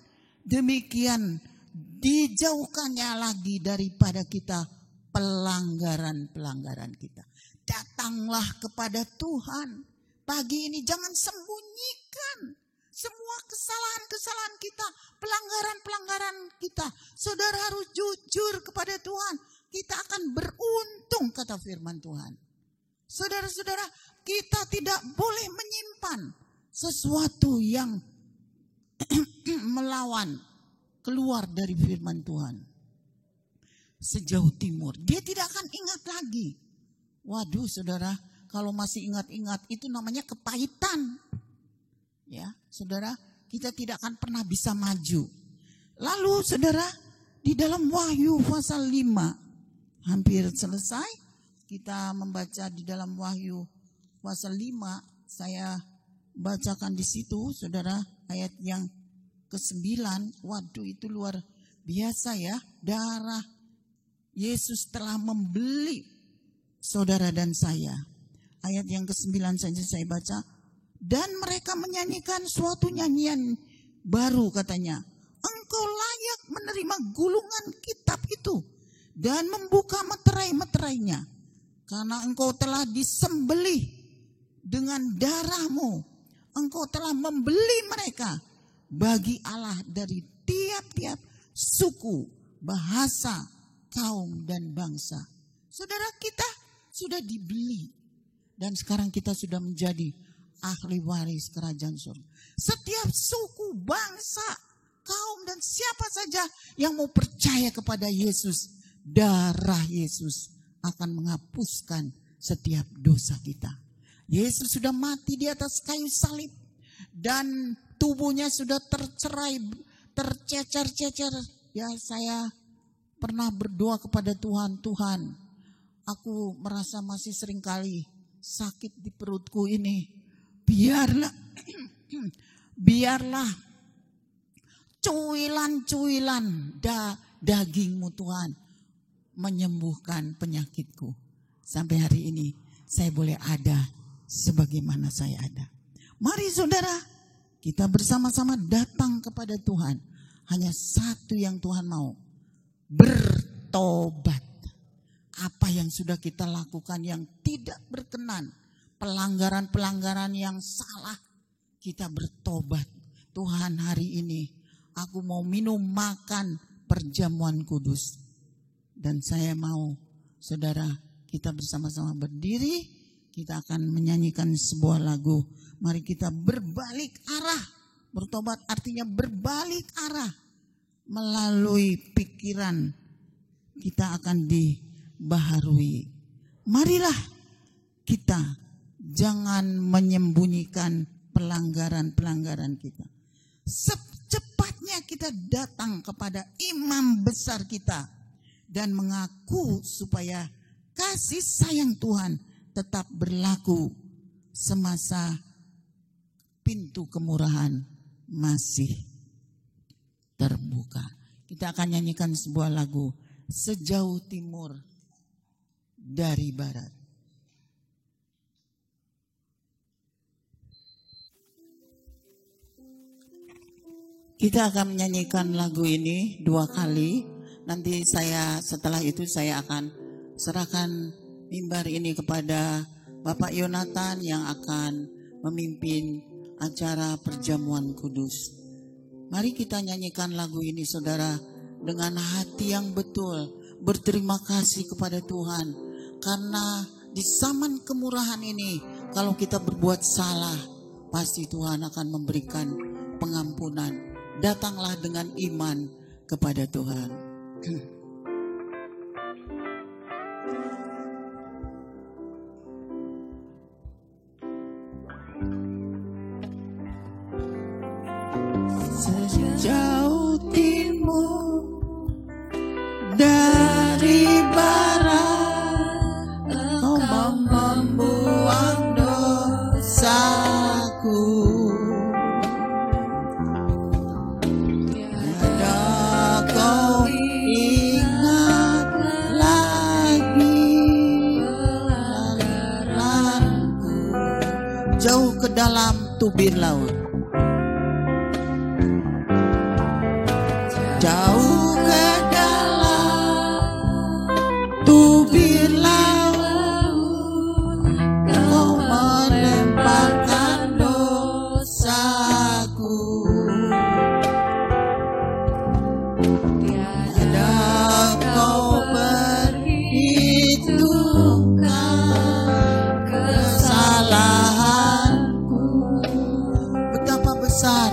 demikian dijauhkannya lagi daripada kita pelanggaran-pelanggaran kita. Datanglah kepada Tuhan. Pagi ini jangan sembunyikan semua kesalahan-kesalahan kita, pelanggaran-pelanggaran kita. Saudara harus jujur kepada Tuhan. Kita akan beruntung, kata firman Tuhan. Saudara-saudara, kita tidak boleh menyimpan sesuatu yang melawan keluar dari firman Tuhan. Sejauh timur, dia tidak akan ingat lagi. Waduh, saudara, kalau masih ingat-ingat itu namanya kepahitan. Ya, saudara, kita tidak akan pernah bisa maju. Lalu, saudara, di dalam Wahyu pasal 5, hampir selesai, kita membaca di dalam Wahyu pasal 5, saya bacakan di situ, saudara, ayat yang ke-9. Waduh, itu luar biasa ya. Darah Yesus telah membeli saudara dan saya. Ayat yang ke-9 saja saya baca. Dan mereka menyanyikan suatu nyanyian baru, katanya. Engkau layak menerima gulungan kitab itu dan membuka meterai-meterainya, karena engkau telah disembelih dengan darahmu. Engkau telah membeli mereka bagi Allah dari tiap-tiap suku, bahasa, kaum, dan bangsa. Saudara, kita sudah dibeli dan sekarang kita sudah menjadi ahli waris kerajaan surga. Setiap suku, bangsa, kaum, dan siapa saja yang mau percaya kepada Yesus, darah Yesus akan menghapuskan setiap dosa kita. Yesus sudah mati di atas kayu salib dan tubuhnya sudah tercerai, tercecer-cecer. Ya, saya pernah berdoa kepada Tuhan, Tuhan, aku merasa masih seringkali sakit di perutku ini. Biarlah cuilan-cuilan dagingmu Tuhan menyembuhkan penyakitku. Sampai hari ini saya boleh ada sebagaimana saya ada. Mari saudara, kita bersama-sama datang kepada Tuhan. Hanya satu yang Tuhan mau, bertobat. Apa yang sudah kita lakukan yang tidak berkenan, pelanggaran-pelanggaran yang salah, kita bertobat. Tuhan, hari ini aku mau minum makan perjamuan kudus. Dan saya mau, saudara, kita bersama-sama berdiri, kita akan menyanyikan sebuah lagu. Mari kita berbalik arah. Bertobat artinya berbalik arah. Melalui pikiran kita akan dibaharui. Marilah kita jangan menyembunyikan pelanggaran-pelanggaran kita. Secepatnya kita datang kepada imam besar kita dan mengaku supaya kasih sayang Tuhan tetap berlaku semasa pintu kemurahan masih terbuka. Kita akan nyanyikan sebuah lagu, Sejauh Timur dari Barat. Kita akan menyanyikan lagu ini 2 kali. Nanti setelah itu saya akan serahkan mimbar ini kepada Bapak Yonatan yang akan memimpin acara perjamuan kudus. Mari kita nyanyikan lagu ini saudara dengan hati yang betul, berterima kasih kepada Tuhan. Karena di zaman kemurahan ini, kalau kita berbuat salah, pasti Tuhan akan memberikan pengampunan. Datanglah dengan iman kepada Tuhan. Sejauh timur dari barat, Engkau membuang dosaku. Tiada kau ingat lagi pelanggaranku. Jauh ke dalam tubir laut, jauh ke dalam tubir laut, Kau melemparkan dosaku. Tiada Kau perhitungkan kesalahanku. Betapa besar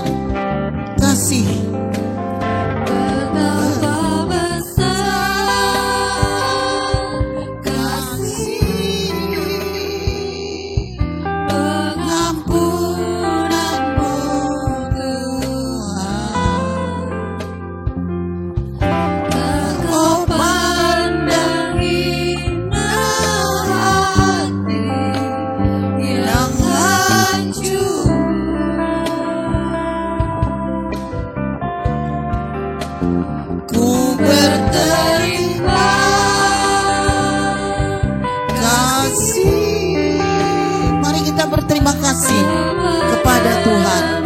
kasih, berterima kasih kepada Tuhan.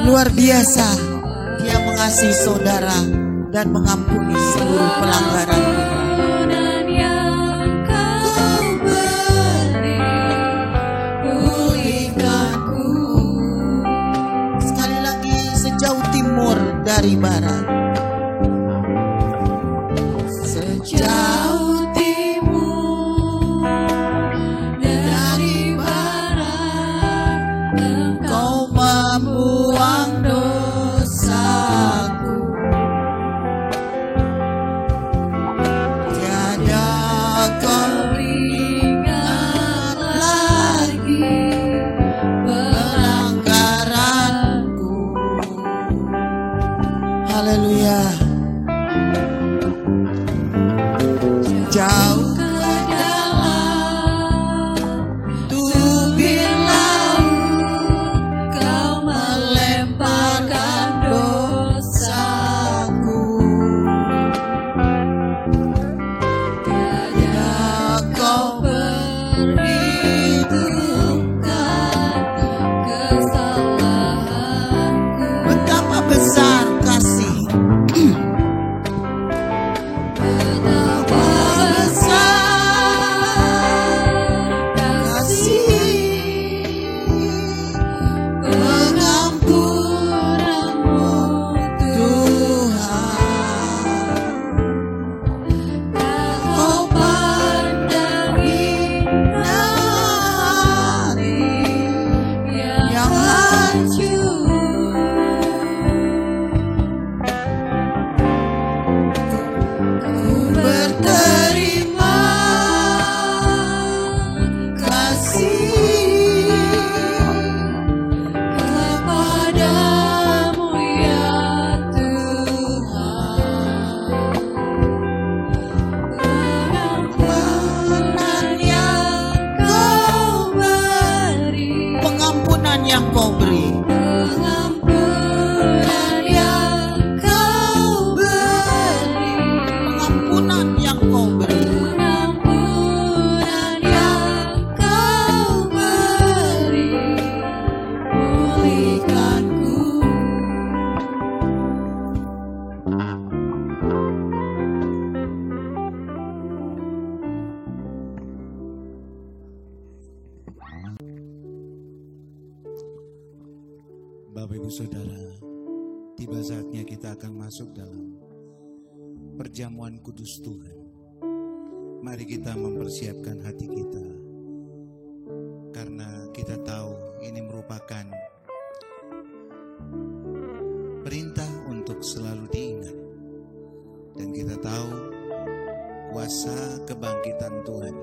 Luar biasa, Dia mengasihi saudara dan mengampuni seluruh pelanggaran kita. Sekali lagi, sejauh timur dari barat. Sejauh membuang dosaku. Tiada Kau ingat lagi pelanggaranku. Haleluya. Jauh besar kasih Ibu Saudara, tiba saatnya kita akan masuk dalam perjamuan kudus Tuhan. Mari kita mempersiapkan hati kita, karena kita tahu ini merupakan perintah untuk selalu diingat. Dan kita tahu kuasa kebangkitan Tuhan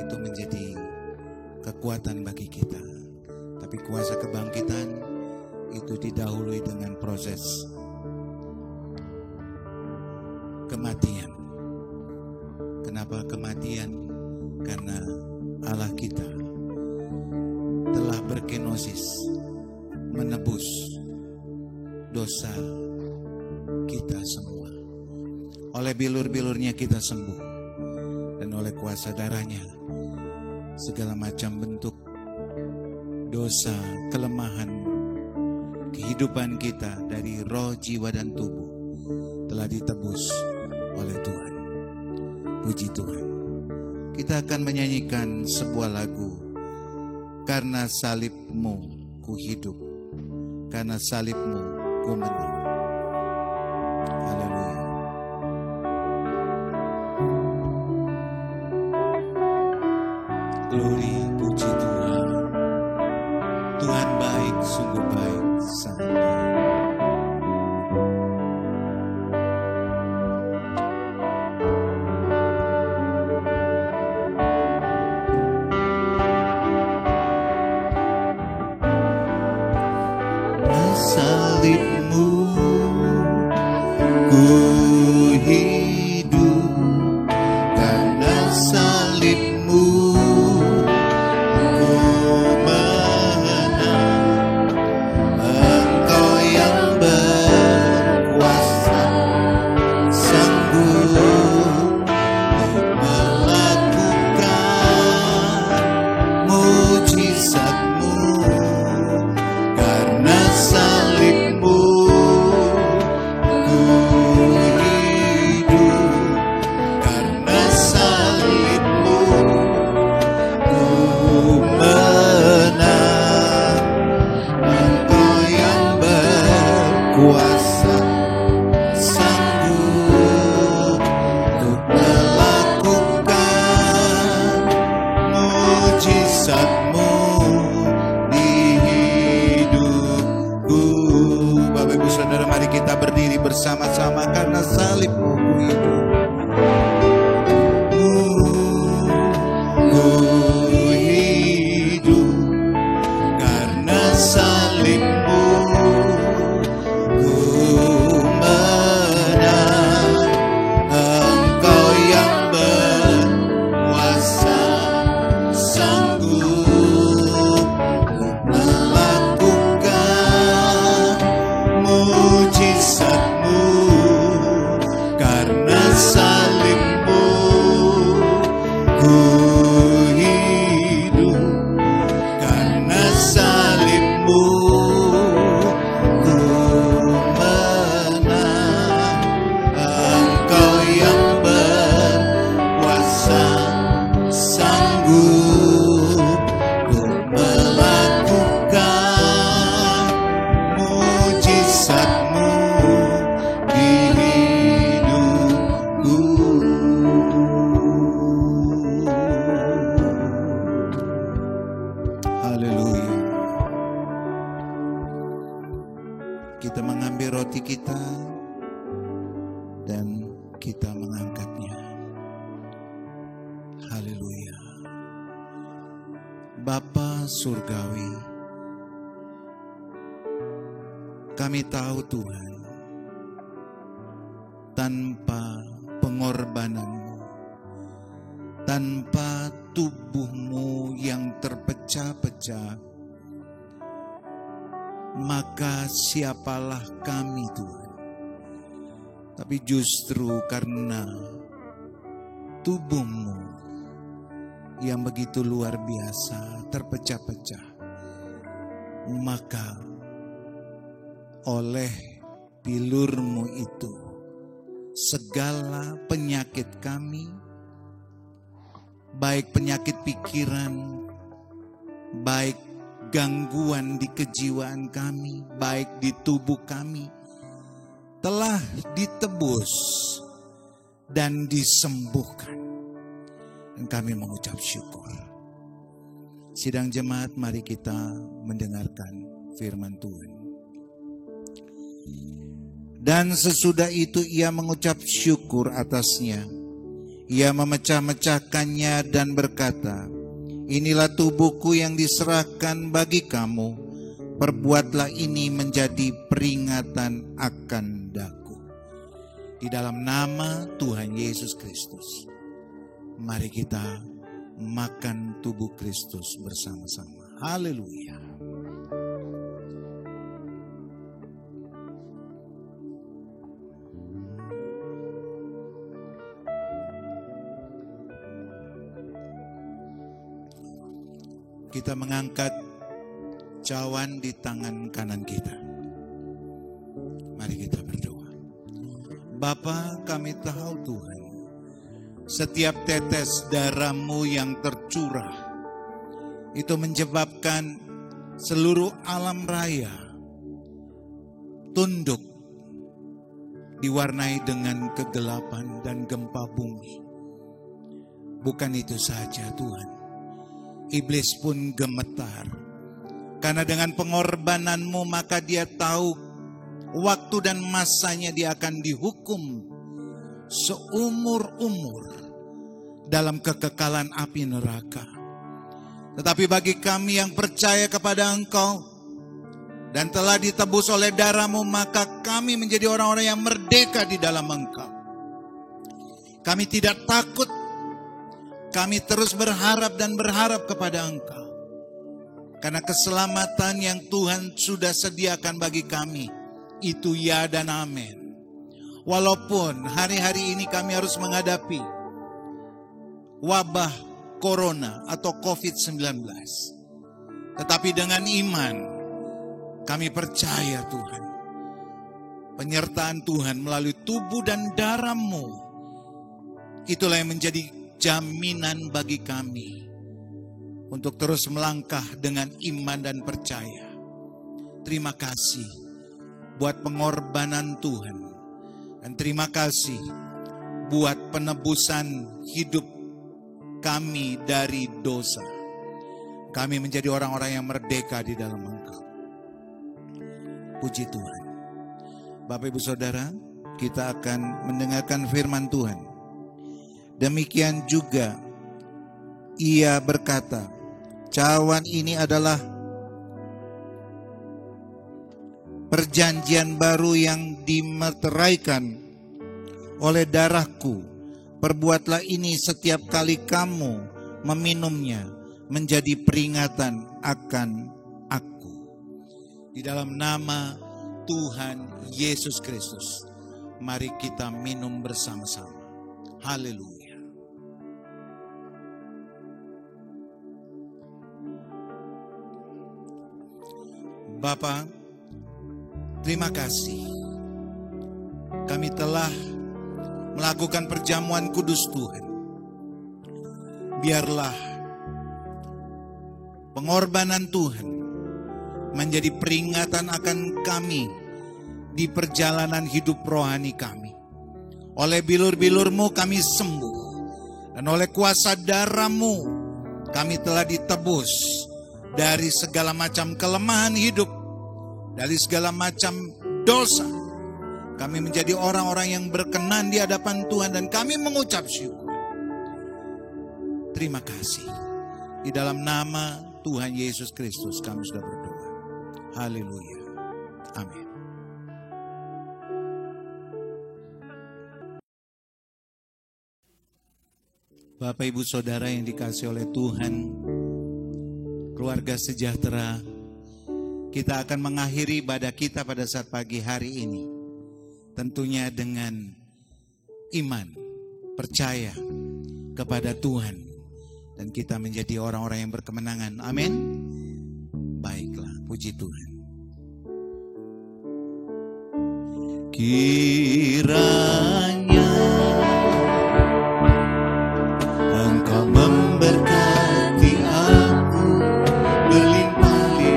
itu menjadi kekuatan bagi kita. Tapi kuasa kebangkitan itu didahului dengan proses kematian. Kenapa kematian? Karena Allah kita telah berkenosis, menebus dosa kita semua. Oleh bilur-bilurnya kita sembuh, dan oleh kuasa darahnya segala macam bentuk dosa, kelemahan kehidupan kita dari roh, jiwa, dan tubuh telah ditebus oleh Tuhan. Puji Tuhan. Kita akan menyanyikan sebuah lagu, Karena Salib-Mu ku hidup, karena salib-Mu ku menang. Haleluya. Glory, puji Tuhan. Tuhan baik, sungguh baik, sangat baik. Salib-Mu ku hidup, karena salib-Mu ku menang. Engkau yang berkuasa, sanggup melakukan mujizat-Mu, karena salib-Mu ku hidup, karena salib-Mu ku menang. Engkau yang berkuasa, sanggup untuk melakukan mujizat-Mu di hidupku. Bapak Ibu Saudara, mari kita berdiri bersama-sama. Karena salib-Mu ku hidup, ku hidup, karena salib-Mu ku menang. Engkau yang berkuasa, sanggup melakukan mujizat-Mu, karena salib-Mu ku hidup, karena salib-Mu ku menang. Engkau yang berkuasa, sanggup untuk melakukan mujizat-Mu di hidupku. Haleluya. Kita mengambil roti kita dan kita mengangkatnya. Haleluya. Bapa Surgawi, kami tahu Tuhan, tanpa pengorbanan-Mu, tanpa tubuh-Mu yang terpecah-pecah, maka siapalah kami Tuhan. Tapi justru karena tubuh-Mu yang begitu luar biasa, terpecah-pecah, maka oleh bilur-Mu itu segala penyakit kami, baik penyakit pikiran, baik gangguan di kejiwaan kami, baik di tubuh kami, telah ditebus dan disembuhkan. Dan kami mengucap syukur. Sidang jemaat, mari kita mendengarkan firman Tuhan. Dan sesudah itu ia mengucap syukur atasnya. Ia memecah-mecahkannya dan berkata, inilah tubuhku yang diserahkan bagi kamu. Perbuatlah ini menjadi peringatan akan daku. Di dalam nama Tuhan Yesus Kristus, mari kita makan tubuh Kristus bersama-sama. Haleluya. Kita mengangkat cawan di tangan kanan kita. Mari kita berdoa. Bapa, kami tahu Tuhan, setiap tetes darah-Mu yang tercurah itu menyebabkan seluruh alam raya tunduk, diwarnai dengan kegelapan dan gempa bumi. Bukan itu saja Tuhan, iblis pun gemetar. Karena dengan pengorbanan-Mu maka dia tahu waktu dan masanya dia akan dihukum seumur-umur dalam kekekalan api neraka. Tetapi bagi kami yang percaya kepada Engkau dan telah ditebus oleh darah-Mu, maka kami menjadi orang-orang yang merdeka di dalam Engkau. Kami tidak takut. Kami terus berharap dan berharap kepada Engkau. Karena keselamatan yang Tuhan sudah sediakan bagi kami, itu ya dan amin. Walaupun hari-hari ini kami harus menghadapi wabah corona atau COVID-19. Tetapi dengan iman, kami percaya Tuhan, penyertaan Tuhan melalui tubuh dan darah-Mu, itulah yang menjadi jaminan bagi kami untuk terus melangkah dengan iman dan percaya. Terima kasih buat pengorbanan Tuhan, dan terima kasih buat penebusan hidup kami dari dosa. Kami menjadi orang-orang yang merdeka di dalam Engkau. Puji Tuhan. Bapak Ibu Saudara, kita akan mendengarkan firman Tuhan. Demikian juga ia berkata, cawan ini adalah perjanjian baru yang dimeteraikan oleh darahku. Perbuatlah ini setiap kali kamu meminumnya, menjadi peringatan akan aku. Di dalam nama Tuhan Yesus Kristus, mari kita minum bersama-sama. Haleluya. Bapa, terima kasih. Kami telah melakukan perjamuan kudus Tuhan. Biarlah pengorbanan Tuhan menjadi peringatan akan kami di perjalanan hidup rohani kami. Oleh bilur-bilur-Mu kami sembuh, dan oleh kuasa darah-Mu kami telah ditebus dari segala macam kelemahan hidup, dari segala macam dosa. Kami menjadi orang-orang yang berkenan di hadapan Tuhan, dan kami mengucap syukur. Terima kasih. Di dalam nama Tuhan Yesus Kristus kami sudah berdoa. Haleluya. Amin. Bapak Ibu Saudara yang dikasihi oleh Tuhan, keluarga sejahtera, kita akan mengakhiri ibadah kita pada saat pagi hari ini. Tentunya dengan iman, percaya kepada Tuhan, dan kita menjadi orang-orang yang berkemenangan. Amin. Baiklah, puji Tuhan. Kiranya Engkau memberkati aku berlimpah-limpah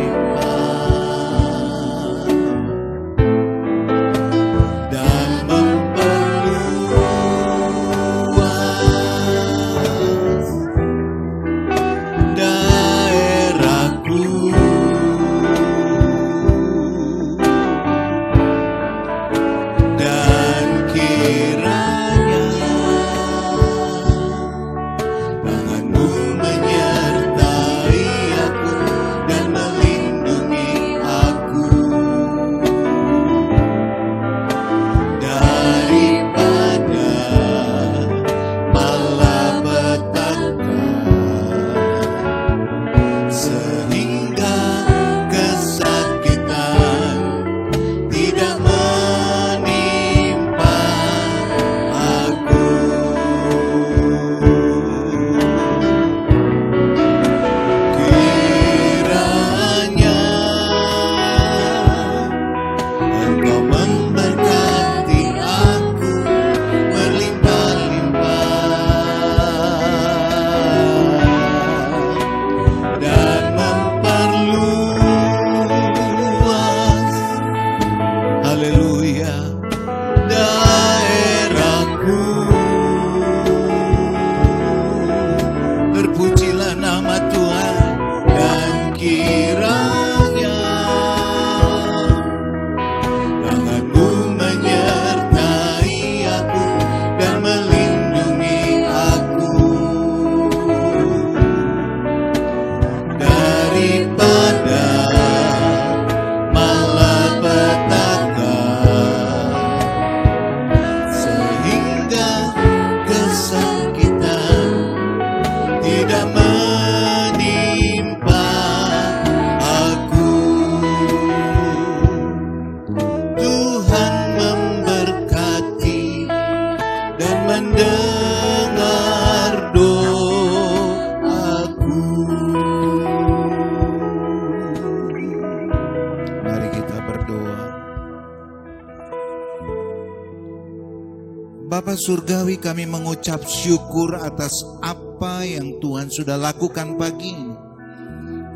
Bapa Surgawi, kami mengucap syukur atas apa yang Tuhan sudah lakukan pagi ini.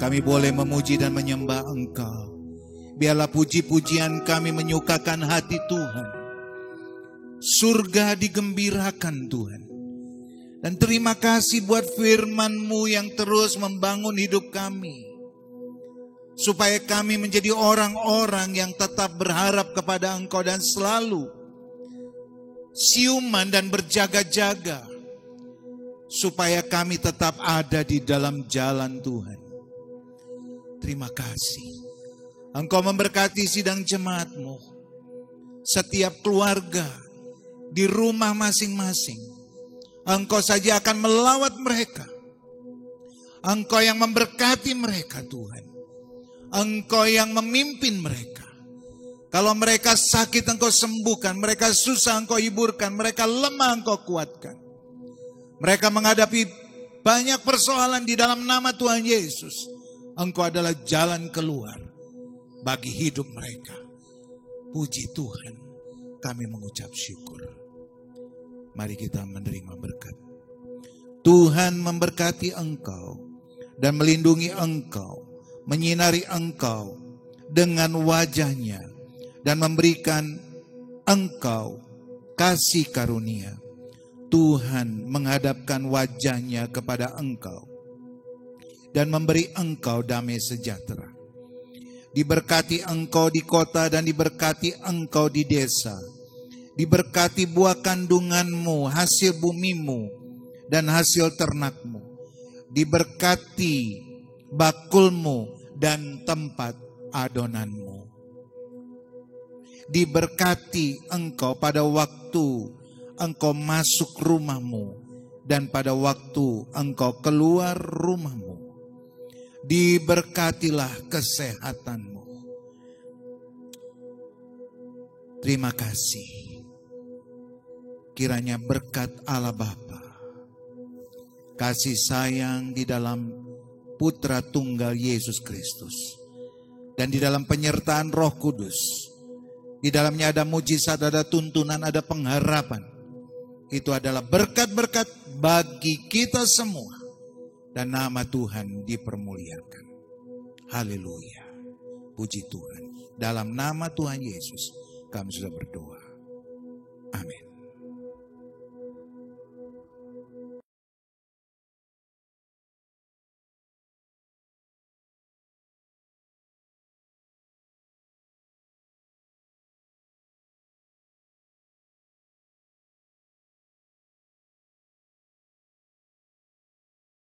Kami boleh memuji dan menyembah Engkau. Biarlah puji-pujian kami menyukakan hati Tuhan. Surga digembirakan Tuhan. Dan terima kasih buat firman-Mu yang terus membangun hidup kami. Supaya kami menjadi orang-orang yang tetap berharap kepada Engkau dan selalu siuman dan berjaga-jaga. Supaya kami tetap ada di dalam jalan Tuhan. Terima kasih. Engkau memberkati sidang jemaat-Mu. Setiap keluarga di rumah masing-masing. Engkau saja akan melawat mereka. Engkau yang memberkati mereka Tuhan. Engkau yang memimpin mereka. Kalau mereka sakit Engkau sembuhkan. Mereka susah Engkau hiburkan. Mereka lemah Engkau kuatkan. Mereka menghadapi banyak persoalan di dalam nama Tuhan Yesus. Engkau adalah jalan keluar bagi hidup mereka. Puji Tuhan, kami mengucap syukur. Mari kita menerima berkat. Tuhan memberkati engkau dan melindungi engkau, menyinari engkau dengan wajah-Nya dan memberikan engkau kasih karunia. Tuhan menghadapkan wajah-Nya kepada engkau dan memberi engkau damai sejahtera. Diberkati engkau di kota dan diberkati engkau di desa. Diberkati buah kandunganmu, hasil bumimu, dan hasil ternakmu. Diberkati bakulmu dan tempat adonanmu. Diberkati engkau pada waktu engkau masuk rumahmu dan pada waktu engkau keluar rumahmu. Diberkatilah kesehatanmu. Terima kasih. Kiranya berkat Allah Bapa, kasih sayang di dalam Putra Tunggal Yesus Kristus, dan di dalam penyertaan Roh Kudus, di dalamnya ada mujizat, ada tuntunan, ada pengharapan. Itu adalah berkat-berkat bagi kita semua, dan nama Tuhan dipermuliakan. Haleluya. Puji Tuhan. Dalam nama Tuhan Yesus kami sudah berdoa.